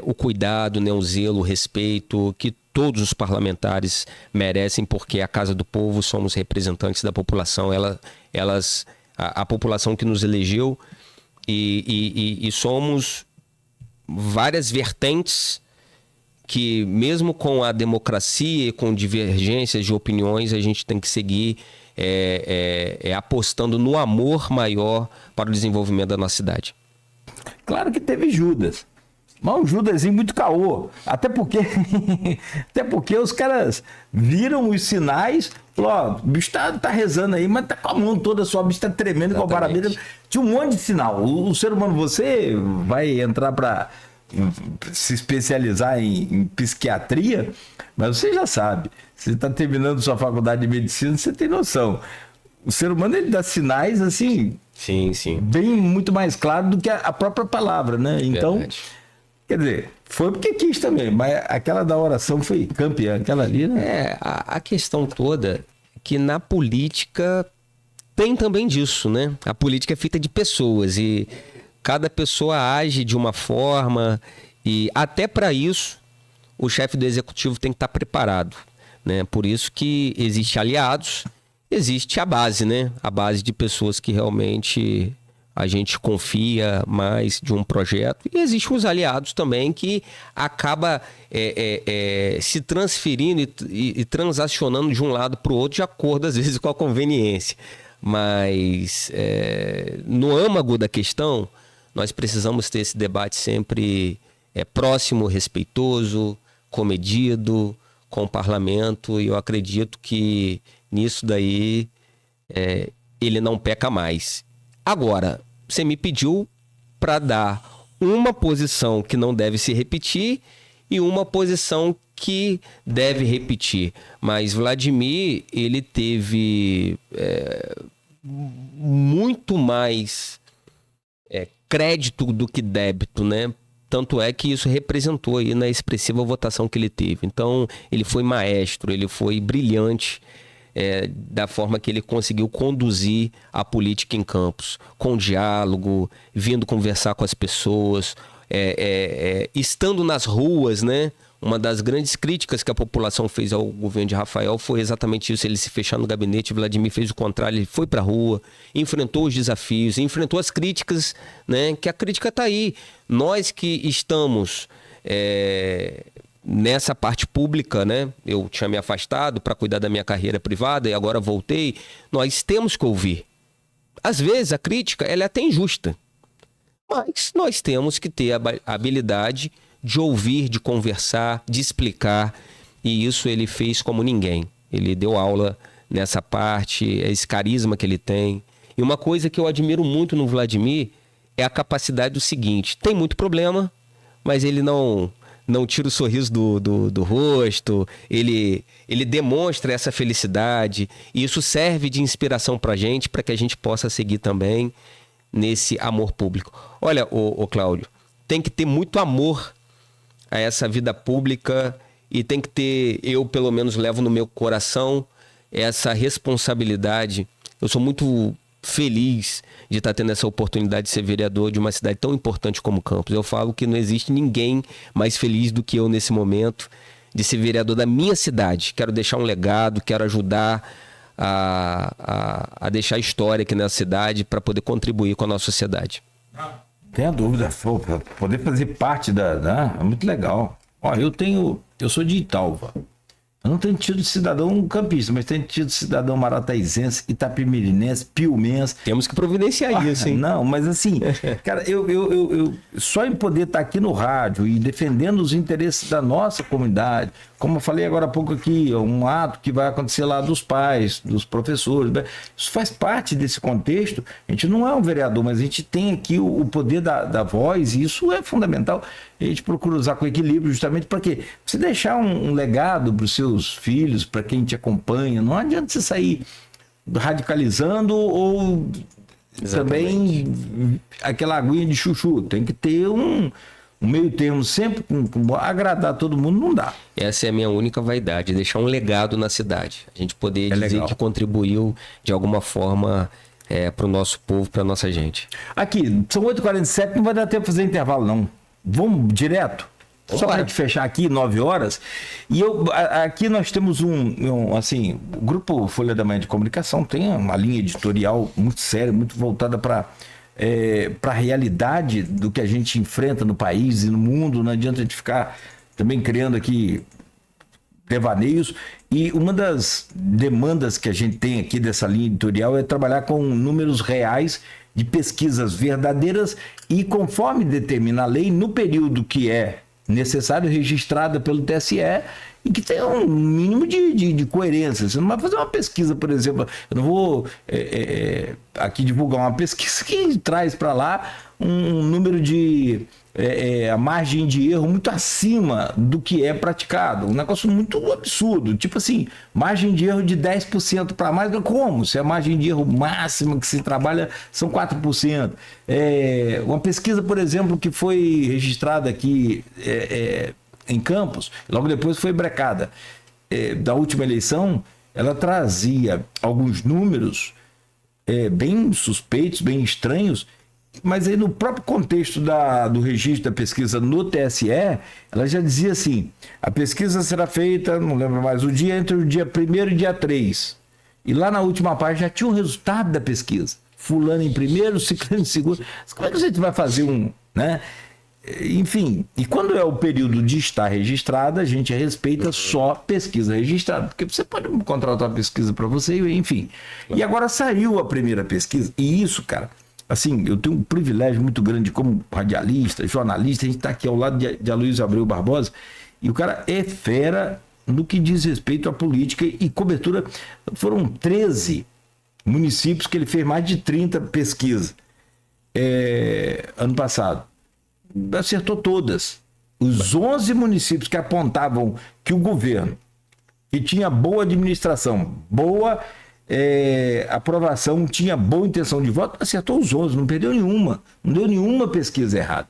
C: o cuidado, né, o zelo, o respeito que todos os parlamentares merecem, porque a Casa do Povo somos representantes da população, a população que nos elegeu e somos várias vertentes que mesmo com a democracia e com divergências de opiniões, a gente tem que seguir apostando no amor maior para o desenvolvimento da nossa cidade.
B: Claro que teve Judas, mas um Judasinho muito caô, até porque os caras viram os sinais, falou, ó, o bicho tá rezando aí, mas tá com a mão toda só, o bicho tá tremendo com a parabéns. Tinha um monte de sinal. O ser humano, você vai entrar para se especializar em psiquiatria, mas você já sabe, você está terminando sua faculdade de medicina, você tem noção. O ser humano, ele dá sinais assim,
C: sim,
B: bem muito mais claro do que a própria palavra, né? Então, verdade. Quer dizer, foi porque quis também, mas aquela da oração foi campeã, aquela ali, né?
C: A questão toda é que na política tem também disso, né? A política é feita de pessoas e cada pessoa age de uma forma e até para isso o chefe do executivo tem que estar preparado, né? Por isso que existe aliados, existe a base, né? A base de pessoas que realmente a gente confia mais de um projeto. E existem os aliados também que acaba se transferindo e transacionando de um lado para o outro de acordo, às vezes, com a conveniência. Mas no âmago da questão, nós precisamos ter esse debate sempre próximo, respeitoso, comedido, com o parlamento, e eu acredito que nisso daí ele não peca mais. Agora, você me pediu para dar uma posição que não deve se repetir e uma posição que deve repetir. Mas Vladimir, ele teve muito mais crédito do que débito, né? Tanto é que isso representou aí na expressiva votação que ele teve. Então, ele foi maestro, ele foi brilhante da forma que ele conseguiu conduzir a política em Campos, com diálogo, vindo conversar com as pessoas, estando nas ruas, né? Uma das grandes críticas que a população fez ao governo de Rafael foi exatamente isso, ele se fechar no gabinete. Vladimir fez o contrário, ele foi para a rua, enfrentou os desafios, enfrentou as críticas, né? Que a crítica está aí. Nós que estamos nessa parte pública, né? Eu tinha me afastado para cuidar da minha carreira privada e agora voltei. Nós temos que ouvir. Às vezes a crítica ela é até injusta, mas nós temos que ter a habilidade de ouvir, de conversar, de explicar, e isso ele fez como ninguém. Ele deu aula nessa parte, esse carisma que ele tem. E uma coisa que eu admiro muito no Vladimir é a capacidade do seguinte: tem muito problema, mas ele não tira o sorriso do rosto, ele demonstra essa felicidade, e isso serve de inspiração para que a gente possa seguir também nesse amor público. Olha, ô Cláudio, tem que ter muito amor a essa vida pública e tem que ter, eu pelo menos levo no meu coração essa responsabilidade. Eu sou muito feliz de estar tendo essa oportunidade de ser vereador de uma cidade tão importante como Campos. Eu falo que não existe ninguém mais feliz do que eu nesse momento de ser vereador da minha cidade. Quero deixar um legado, quero ajudar a deixar história aqui na cidade para poder contribuir com a nossa sociedade.
B: Tenha dúvida, para poder fazer parte é muito legal. Ó, eu sou de Italva. Eu não tenho tido cidadão campista, mas tenho tido cidadão marataizense, itapemirinense, piumense.
C: Temos que providenciar isso, hein?
B: Não, mas assim, cara, eu só em poder estar aqui no rádio e defendendo os interesses da nossa comunidade, como eu falei agora há pouco aqui, um ato que vai acontecer lá dos pais, dos professores, isso faz parte desse contexto. A gente não é um vereador, mas a gente tem aqui o poder da voz, e isso é fundamental. A gente procura usar com equilíbrio justamente para quê? Você deixar um legado para os seus filhos, para quem te acompanha. Não adianta você sair radicalizando ou também aquela aguinha de chuchu. Tem que ter um meio termo sempre, com agradar todo mundo não dá.
C: Essa é a minha única vaidade, deixar um legado na cidade. A gente poder dizer
B: legal.
C: Que contribuiu de alguma forma para o nosso povo, para a nossa gente.
B: Aqui, são 8h47, não vai dar tempo de fazer intervalo não. Vamos direto? Só para a gente fechar aqui, 9 horas. E aqui nós temos assim, o Grupo Folha da Manhã de Comunicação tem uma linha editorial muito séria, muito voltada para a realidade do que a gente enfrenta no país e no mundo. Não adianta a gente ficar também criando aqui devaneios. E uma das demandas que a gente tem aqui dessa linha editorial é trabalhar com números reais de pesquisas verdadeiras e, conforme determina a lei, no período que é necessário, registrada pelo TSE, e que tem um mínimo de coerência. Você não vai fazer uma pesquisa, por exemplo, eu não vou aqui divulgar uma pesquisa que traz para lá um número de a margem de erro muito acima do que é praticado. Um negócio muito absurdo. Tipo assim, margem de erro de 10% para mais. Como? Se a margem de erro máxima que se trabalha são 4%. Uma pesquisa, por exemplo, que foi registrada aqui em Campos, logo depois foi brecada, da última eleição, ela trazia alguns números bem suspeitos, bem estranhos, mas aí no próprio contexto do registro da pesquisa no TSE, ela já dizia assim: a pesquisa será feita, não lembro mais o dia, entre o dia 1º e dia 3. E lá na última página já tinha o resultado da pesquisa. fulano em primeiro, ciclano em segundo. Como é que a gente vai fazer um, né? Enfim, e quando é o período de estar registrada, a gente respeita só pesquisa registrada, porque você pode contratar uma pesquisa para você, enfim. E agora saiu a primeira pesquisa, e isso, cara, assim, eu tenho um privilégio muito grande como radialista, jornalista, a gente está aqui ao lado de Aloysio Abreu Barbosa, e o cara é fera no que diz respeito à política e cobertura. Foram 13 municípios que ele fez mais de 30 pesquisas ano passado. Acertou todas. Os 11 municípios que apontavam que o governo, que tinha boa administração, boa aprovação, tinha boa intenção de voto, acertou os 11, não perdeu nenhuma. Não deu nenhuma pesquisa errada.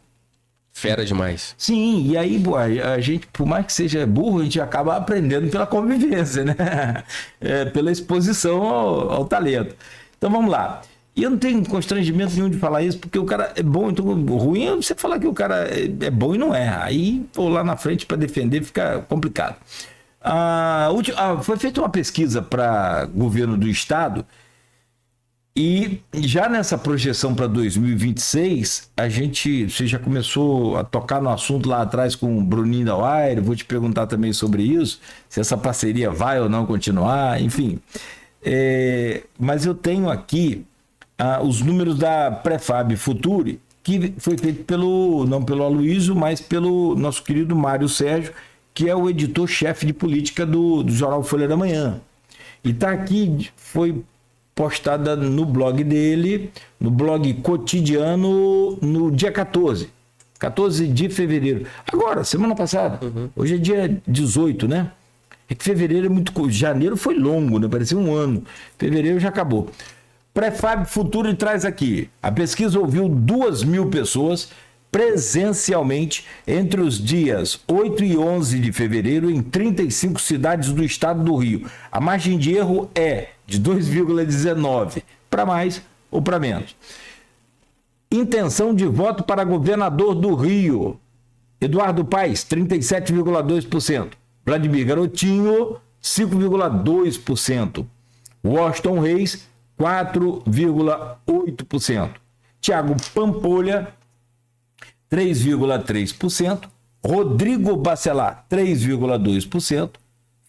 C: Fera demais.
B: Sim, e aí a gente, por mais que seja burro, a gente acaba aprendendo pela convivência, né? Pela exposição ao talento. Então vamos lá. E eu não tenho constrangimento nenhum de falar isso, porque o cara é bom, então o ruim é você falar que o cara é bom e não é. Aí, pô, lá na frente para defender fica complicado. Foi feita uma pesquisa para governo do estado e já nessa projeção para 2026, você já começou a tocar no assunto lá atrás com o Bruninho da Wire, vou te perguntar também sobre isso, se essa parceria vai ou não continuar, enfim. Mas eu tenho aqui os números da Prefab Futuri, que foi feito não pelo Aloysio, mas pelo nosso querido Mário Sérgio, que é o editor-chefe de política do jornal Folha da Manhã. E está aqui, foi postada no blog dele, no blog cotidiano, no dia 14 de fevereiro. Agora, semana passada. Hoje é dia 18, né? É que fevereiro é muito... Janeiro foi longo, né? Parecia um ano. Fevereiro já acabou. Prefab Futuri traz aqui. A pesquisa ouviu 2.000 pessoas presencialmente entre os dias 8 e 11 de fevereiro em 35 cidades do estado do Rio. A margem de erro é de 2,19, para mais ou para menos. Intenção de voto para governador do Rio. Eduardo Paes, 37,2%. Vladimir Garotinho, 5,2%. Washington Reis, 4,8%. Tiago Pampolha, 3,3%. Rodrigo Bacelar, 3,2%.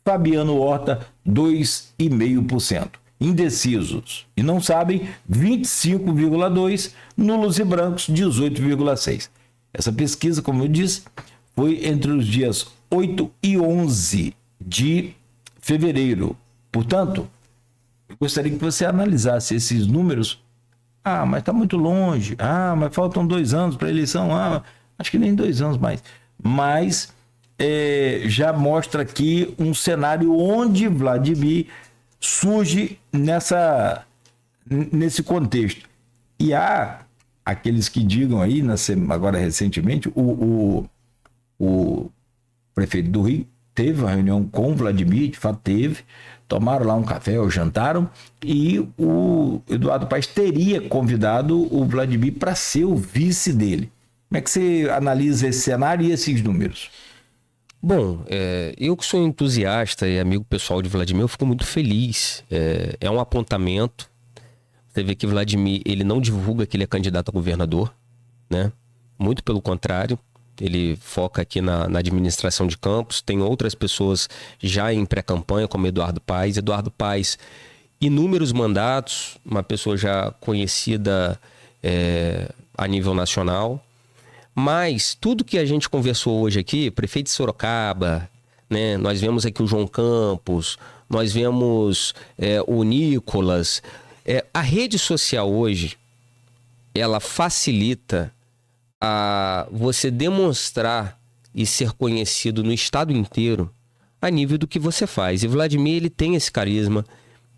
B: Fabiano Horta, 2,5%. Indecisos e não sabem, 25,2%. Nulos e brancos, 18,6%. Essa pesquisa, como eu disse, foi entre os dias 8 e 11 de fevereiro. Portanto, eu gostaria que você analisasse esses números. Mas está muito longe. Mas faltam 2 anos para a eleição. Acho que nem 2 anos mais. Mas já mostra aqui um cenário onde Vladimir surge nesse contexto. E há aqueles que digam aí, agora recentemente, o prefeito do Rio teve uma reunião com Vladimir, de fato teve, tomaram lá um café ou jantaram, e o Eduardo Paes teria convidado o Vladimir para ser o vice dele. Como é que você analisa esse cenário e esses números?
C: Bom, eu que sou entusiasta e amigo pessoal de Vladimir, eu fico muito feliz. É um apontamento. Você vê que Vladimir, ele não divulga que ele é candidato a governador, né? Muito pelo contrário. Ele foca aqui na administração de campos. Tem outras pessoas já em pré-campanha, como Eduardo Paes. Eduardo Paes, inúmeros mandatos, uma pessoa já conhecida a nível nacional. Mas tudo que a gente conversou hoje aqui, prefeito de Sorocaba, né? Nós vemos aqui o João Campos, nós vemos o Nicolas. A rede social hoje, ela facilita a você demonstrar e ser conhecido no estado inteiro a nível do que você faz. E Vladimir, ele tem esse carisma,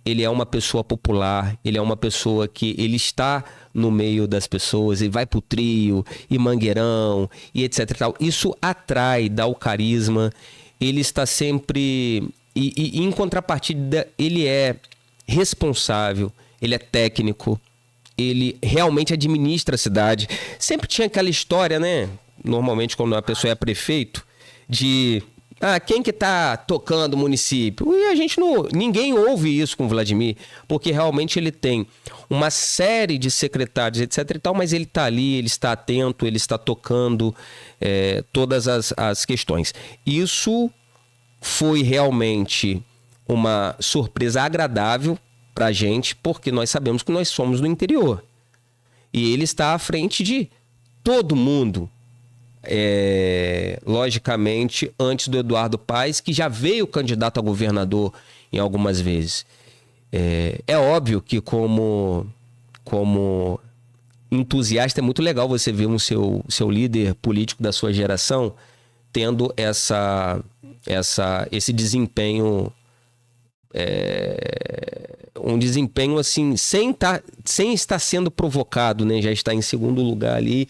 C: ele é uma pessoa popular, ele é uma pessoa que ele está no meio das pessoas e vai pro trio, e Mangueirão, e etc e tal. Isso atrai, dá o carisma, ele está sempre... E em contrapartida, ele é responsável, ele é técnico, ele realmente administra a cidade. Sempre tinha aquela história, né? Normalmente, quando a pessoa é prefeito, de quem que tá tocando o município? E a gente ninguém ouve isso com o Vladimir, porque realmente ele tem uma série de secretários, etc e tal, mas ele tá ali, ele está atento, ele está tocando todas as questões. Isso foi realmente uma surpresa agradável pra gente, porque nós sabemos que nós somos do interior. E ele está à frente de todo mundo. Logicamente, antes do Eduardo Paes, que já veio candidato a governador em algumas vezes. É óbvio que como entusiasta é muito legal você ver seu líder político da sua geração tendo esse desempenho, um desempenho assim, sem estar sendo provocado, né? Já está em segundo lugar ali.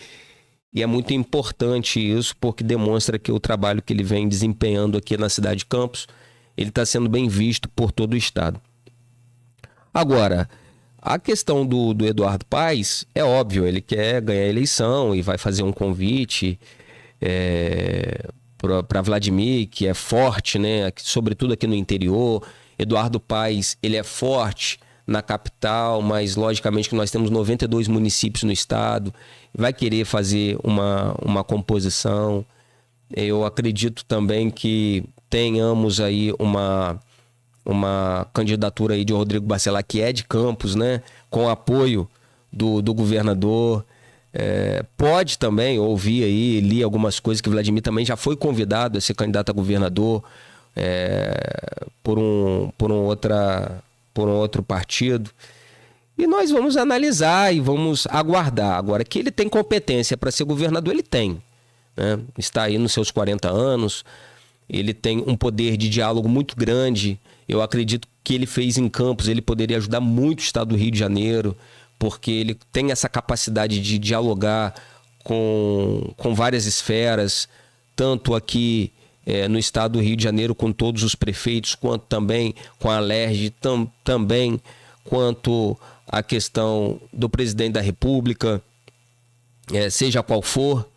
C: E é muito importante isso, porque demonstra que o trabalho que ele vem desempenhando aqui na cidade de Campos, ele está sendo bem visto por todo o estado. Agora, a questão do Eduardo Paes, é óbvio, ele quer ganhar a eleição e vai fazer um convite para Vladimir, que é forte, né? Sobretudo aqui no interior. Eduardo Paes, ele é forte na capital, mas logicamente que nós temos 92 municípios no estado, vai querer fazer uma composição. Eu acredito também que tenhamos aí uma candidatura aí de Rodrigo Bacelar, que é de Campos, né? Com apoio do governador. Pode também ouvir aí, li algumas coisas que Vladimir também já foi convidado a ser candidato a governador por um outro partido. E nós vamos analisar e vamos aguardar. Agora, que ele tem competência para ser governador, ele tem, né? Está aí nos seus 40 anos, ele tem um poder de diálogo muito grande. Eu acredito que ele fez em Campos, ele poderia ajudar muito o estado do Rio de Janeiro, porque ele tem essa capacidade de dialogar com várias esferas, tanto aqui no estado do Rio de Janeiro com todos os prefeitos, quanto também com a Alerj, também quanto a questão do presidente da República, seja qual for.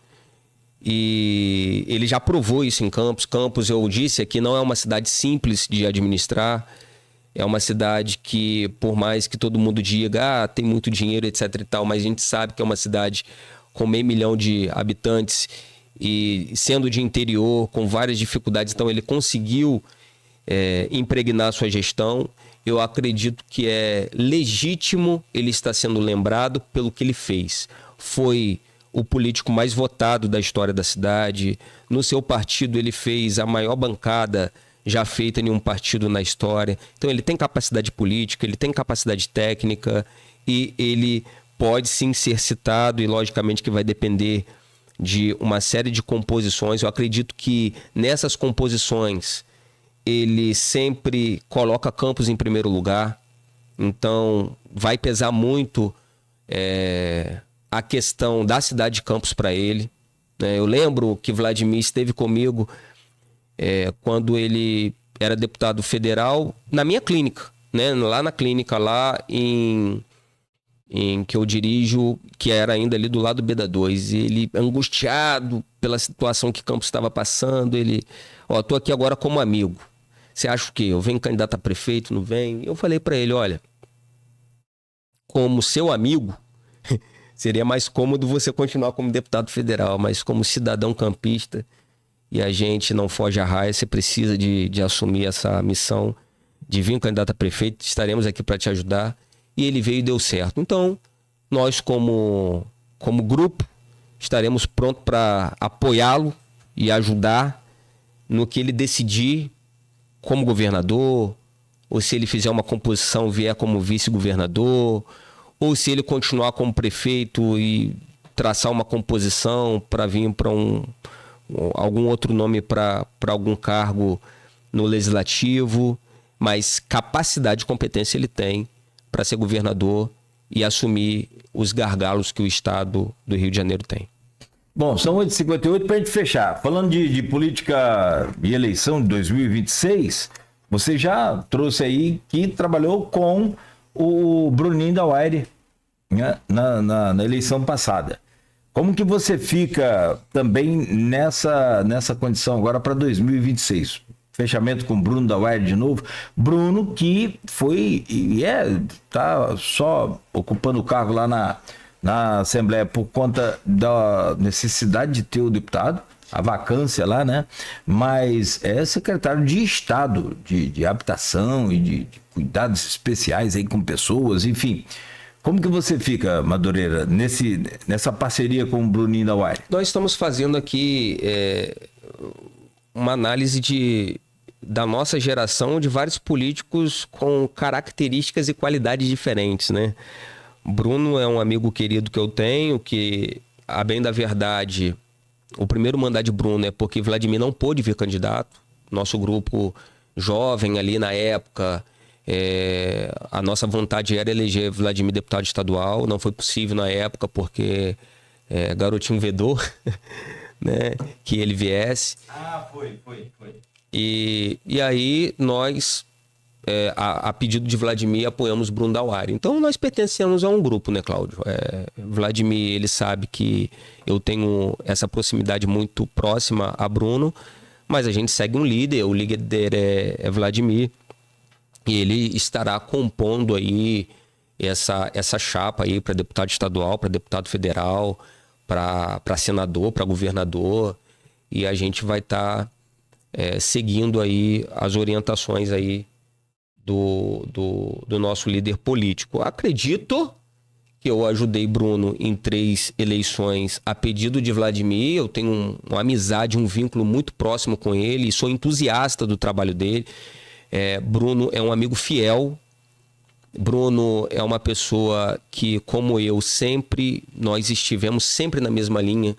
C: E ele já provou isso em Campos. Campos, eu disse aqui, não é uma cidade simples de administrar. É uma cidade que, por mais que todo mundo diga, tem muito dinheiro, etc e tal, mas a gente sabe que é uma cidade com 500 mil de habitantes e sendo de interior, com várias dificuldades. Então ele conseguiu impregnar a sua gestão. Eu acredito que é legítimo ele estar sendo lembrado pelo que ele fez. Foi o político mais votado da história da cidade. No seu partido ele fez a maior bancada já feita em um partido na história. Então ele tem capacidade política, ele tem capacidade técnica e ele pode sim ser citado, e logicamente que vai depender de uma série de composições. Eu acredito que nessas composições ele sempre coloca Campos em primeiro lugar. Então vai pesar muito a questão da cidade de Campos para ele. Eu lembro que Vladimir esteve comigo quando ele era deputado federal na minha clínica, né? Lá na clínica, lá em que eu dirijo, que era ainda ali do lado do BDA2. Ele angustiado pela situação que Campos estava passando. Ele, tô aqui agora como amigo. Você acha o quê? Eu venho candidato a prefeito, não venho? Eu falei para ele, olha, como seu amigo, seria mais cômodo você continuar como deputado federal, mas como cidadão campista, e a gente não foge à raia, você precisa de assumir essa missão de vir candidato a prefeito, estaremos aqui para te ajudar. E ele veio e deu certo. Então, nós como grupo, estaremos prontos para apoiá-lo e ajudar no que ele decidir como governador, ou se ele fizer uma composição, vier como vice-governador, ou se ele continuar como prefeito e traçar uma composição para vir para algum outro nome para algum cargo no legislativo. Mas capacidade e competência ele tem para ser governador e assumir os gargalos que o estado do Rio de Janeiro tem.
B: Bom, são 8h58 para a gente fechar. Falando de política e eleição de 2026, você já trouxe aí que trabalhou com o Bruninho da Uaire, né, na eleição passada. Como que você fica também nessa condição agora para 2026? Fechamento com o Bruno da Wire de novo. Bruno que foi e tá só ocupando o cargo lá na Assembleia por conta da necessidade de ter o deputado, a vacância lá, né? Mas é secretário de Estado, de habitação e de cuidados especiais aí com pessoas, enfim. Como que você fica, Madureira, nessa parceria com o Bruninho da Wire?
C: Nós estamos fazendo aqui uma análise da nossa geração de vários políticos com características e qualidades diferentes, né? Bruno é um amigo querido que eu tenho, que, a bem da verdade, o primeiro mandato de Bruno é porque Vladimir não pôde vir candidato. Nosso grupo jovem ali na época, a nossa vontade era eleger Vladimir deputado estadual. Não foi possível na época porque garotinho vedou, né, que ele viesse.
B: Foi.
C: E aí nós, a pedido de Vladimir, apoiamos Bruno da Wire. Então nós pertencemos a um grupo, né, Cláudio? Vladimir, ele sabe que eu tenho essa proximidade muito próxima a Bruno, mas a gente segue um líder, o líder é Vladimir, e ele estará compondo aí essa chapa aí para deputado estadual, para deputado federal, para senador, para governador, e a gente vai estar seguindo aí as orientações aí do nosso líder político. Acredito que eu ajudei Bruno em 3 eleições a pedido de Vladimir. Eu tenho uma amizade, um vínculo muito próximo com ele e sou entusiasta do trabalho dele. Bruno é um amigo fiel. Bruno é uma pessoa que, como eu, nós estivemos sempre na mesma linha.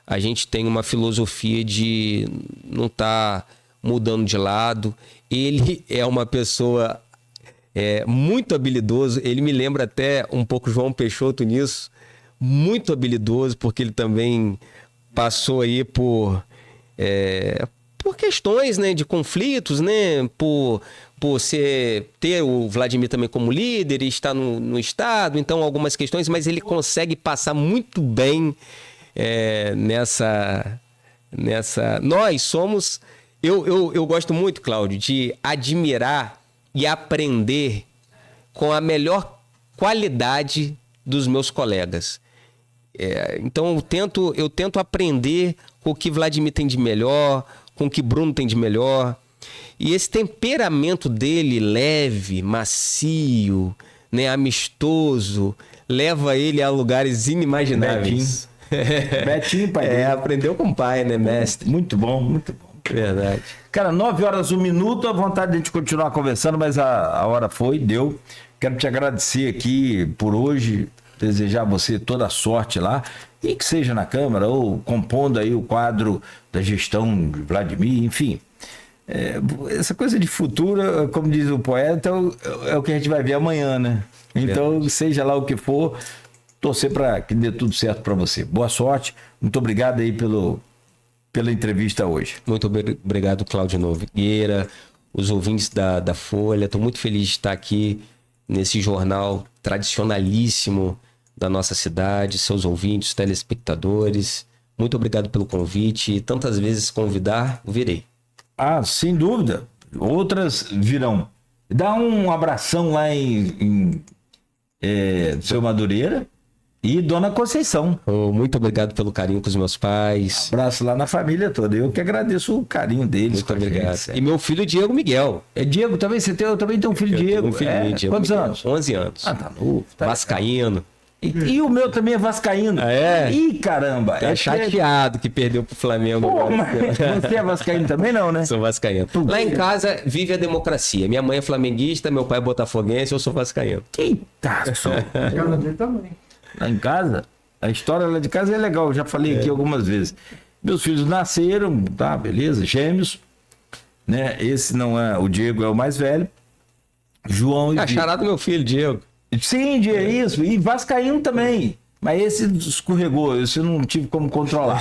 C: A gente tem uma filosofia de não estar mudando de lado. Ele é uma pessoa muito habilidoso. Ele me lembra até um pouco João Peixoto nisso. Muito habilidoso, porque ele também passou aí por questões, né, de conflitos, né, por ter o Vladimir também como líder e estar no Estado. Então, algumas questões, mas ele consegue passar muito bem nessa... Nós somos... Eu gosto muito, Cláudio, de admirar e aprender com a melhor qualidade dos meus colegas. Então eu tento aprender com o que Vladimir tem de melhor, com o que Bruno tem de melhor. E esse temperamento dele leve, macio, né, amistoso, leva ele a lugares inimagináveis.
B: Betinho, pai dele.
C: Aprendeu com o pai, né, mestre?
B: Muito bom, muito bom.
C: Verdade.
B: Cara, 9h01, a vontade de a gente continuar conversando, mas a hora deu. Quero te agradecer aqui por hoje, desejar a você toda a sorte lá, e que seja na Câmara ou compondo aí o quadro da gestão de Vladimir, enfim. Essa coisa de futuro, como diz o poeta, é o que a gente vai ver amanhã, né? Então, seja lá o que for, torcer para que dê tudo certo para você. Boa sorte, muito obrigado aí pela entrevista hoje.
C: Muito obrigado, Cláudio Nogueira, os ouvintes da Folha. Estou muito feliz de estar aqui nesse jornal tradicionalíssimo da nossa cidade, seus ouvintes, telespectadores. Muito obrigado pelo convite. E tantas vezes convidar, virei.
B: Sem dúvida. Outras virão. Dá um abração lá em seu Madureira e Dona Conceição.
C: Muito obrigado pelo carinho com os meus pais.
B: Abraço lá na família toda. Eu que agradeço o carinho deles.
C: Muito obrigado. E meu filho Diego Miguel.
B: Diego também? Eu também tenho um filho Diego.
C: Um filho Diego.
B: Quantos anos?
C: 11 anos.
B: Tá novo. Tá
C: vascaíno.
B: E o meu também é vascaíno.
C: Ih,
B: caramba.
C: Tá chateado que perdeu pro Flamengo.
B: Pô, mas você é vascaíno também não, né?
C: Sou vascaíno. Lá em casa vive a democracia. Minha mãe é flamenguista, meu pai é botafoguense, eu sou vascaíno.
B: Eita, só.
D: Casa dele também.
B: Lá em casa, a história lá de casa é legal, eu já falei aqui algumas vezes. Meus filhos nasceram, tá, beleza, gêmeos, né? Esse não é, o Diego é o mais velho. João e
C: charado meu filho, Diego.
B: Sim, Diego, isso, e vascaíno também. Mas esse escorregou, esse eu não tive como controlar.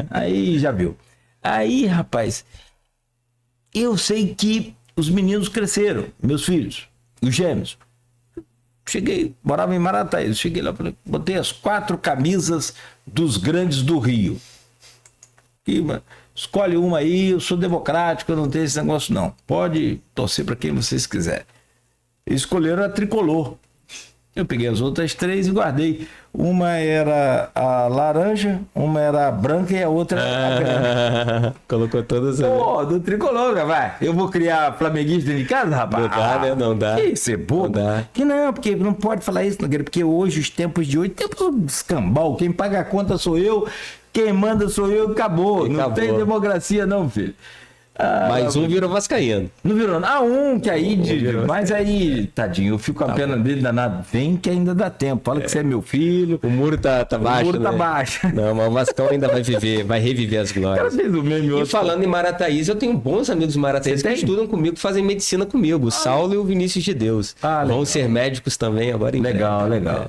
B: Aí já viu. Aí, rapaz, eu sei que os meninos cresceram, meus filhos, os gêmeos. cheguei, morava em Marataízes, cheguei lá, falei, botei as 4 camisas dos grandes do Rio. E, escolhe uma aí, eu sou democrático, eu não tenho esse negócio não. Pode torcer para quem vocês quiserem. Escolheram a tricolor. Eu peguei as outras 3 e guardei. Uma era a laranja, uma era a branca e a outra a grande.
C: Colocou todas as...
B: Pô, do tricolor, vai. Eu vou criar flamenguista de casa, rapaz?
C: Não dá, né? Não dá.
B: Que isso é bobo.
C: Não dá.
B: Que não, porque não pode falar isso, Nogueira, porque hoje, os tempos de hoje, tempos de escambau. Quem paga a conta sou eu, quem manda sou eu, acabou. Não tem democracia não, filho.
C: Mais um virou vascaíno.
B: Não virou não. Um que aí... Mas aí, tadinho, eu fico com a pena dele danado. Vem que ainda dá tempo. Fala que você é meu filho.
C: O muro tá baixo,
B: O muro tá
C: né?
B: baixo.
C: Não, mas o Vascão ainda vai viver, vai reviver as
B: O cara
C: glórias.
B: fez o meme
C: E
B: outro.
C: falando em Marataízes, eu tenho bons amigos Marataízes que
B: Você tem?
C: estudam comigo, que fazem medicina comigo. O Saulo e o Vinícius de Deus.
B: Ah,
C: Vão
B: legal.
C: ser médicos também agora em breve.
B: Legal.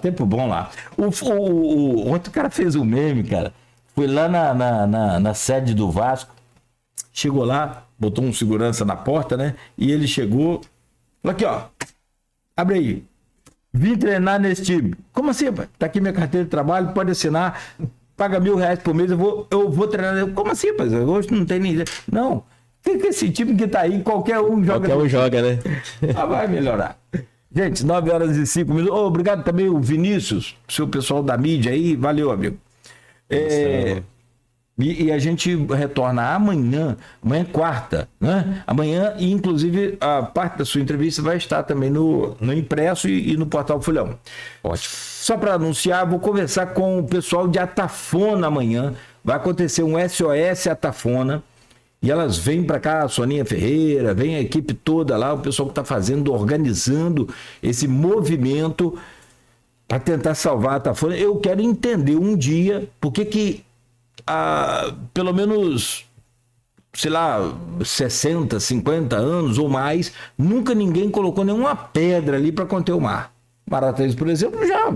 B: Tempo bom lá. Ontem o cara fez um meme, cara. Foi lá na sede do Vasco. Chegou lá, botou um segurança na porta, né? E ele chegou. Falou aqui, ó. Abre aí. Vim treinar nesse time. Como assim, pai? Tá aqui minha carteira de trabalho, pode assinar. Paga R$1.000 por mês, eu vou treinar. Como assim, pai? Hoje não tem ninguém. Não. Fica esse time que tá aí, qualquer um joga.
C: Qualquer um joga, né?
B: Vai melhorar. Gente, 9h05. Obrigado também o Vinícius, seu pessoal da mídia aí. Valeu, amigo. E a gente retorna amanhã quarta, né? Amanhã, e inclusive, a parte da sua entrevista vai estar também no impresso e no portal Folhão.
C: Ótimo.
B: Só para anunciar, vou conversar com o pessoal de Atafona amanhã. Vai acontecer um SOS Atafona. E elas vêm para cá, a Soninha Ferreira, vem a equipe toda lá, o pessoal que está organizando esse movimento para tentar salvar a Atafona. Eu quero entender um dia por que pelo menos, sei lá, 60, 50 anos ou mais, nunca ninguém colocou nenhuma pedra ali para conter o mar. Marataízes, por exemplo, já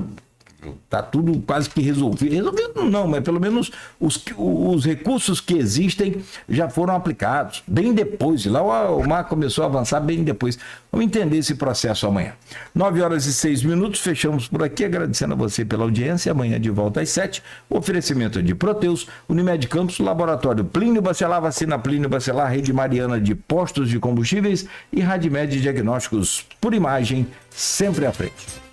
B: tá tudo quase que resolvido. Resolvido não, mas pelo menos os recursos que existem já foram aplicados. Bem depois, lá o mar começou a avançar bem depois. Vamos entender esse processo amanhã. 9h06, fechamos por aqui, agradecendo a você pela audiência. Amanhã de volta às 7h, oferecimento de Proteus, Unimed Campos, Laboratório Plínio Bacelar, Vacina Plínio Bacelar, Rede Mariana de Postos de Combustíveis e Radimed Diagnósticos por Imagem, sempre à frente.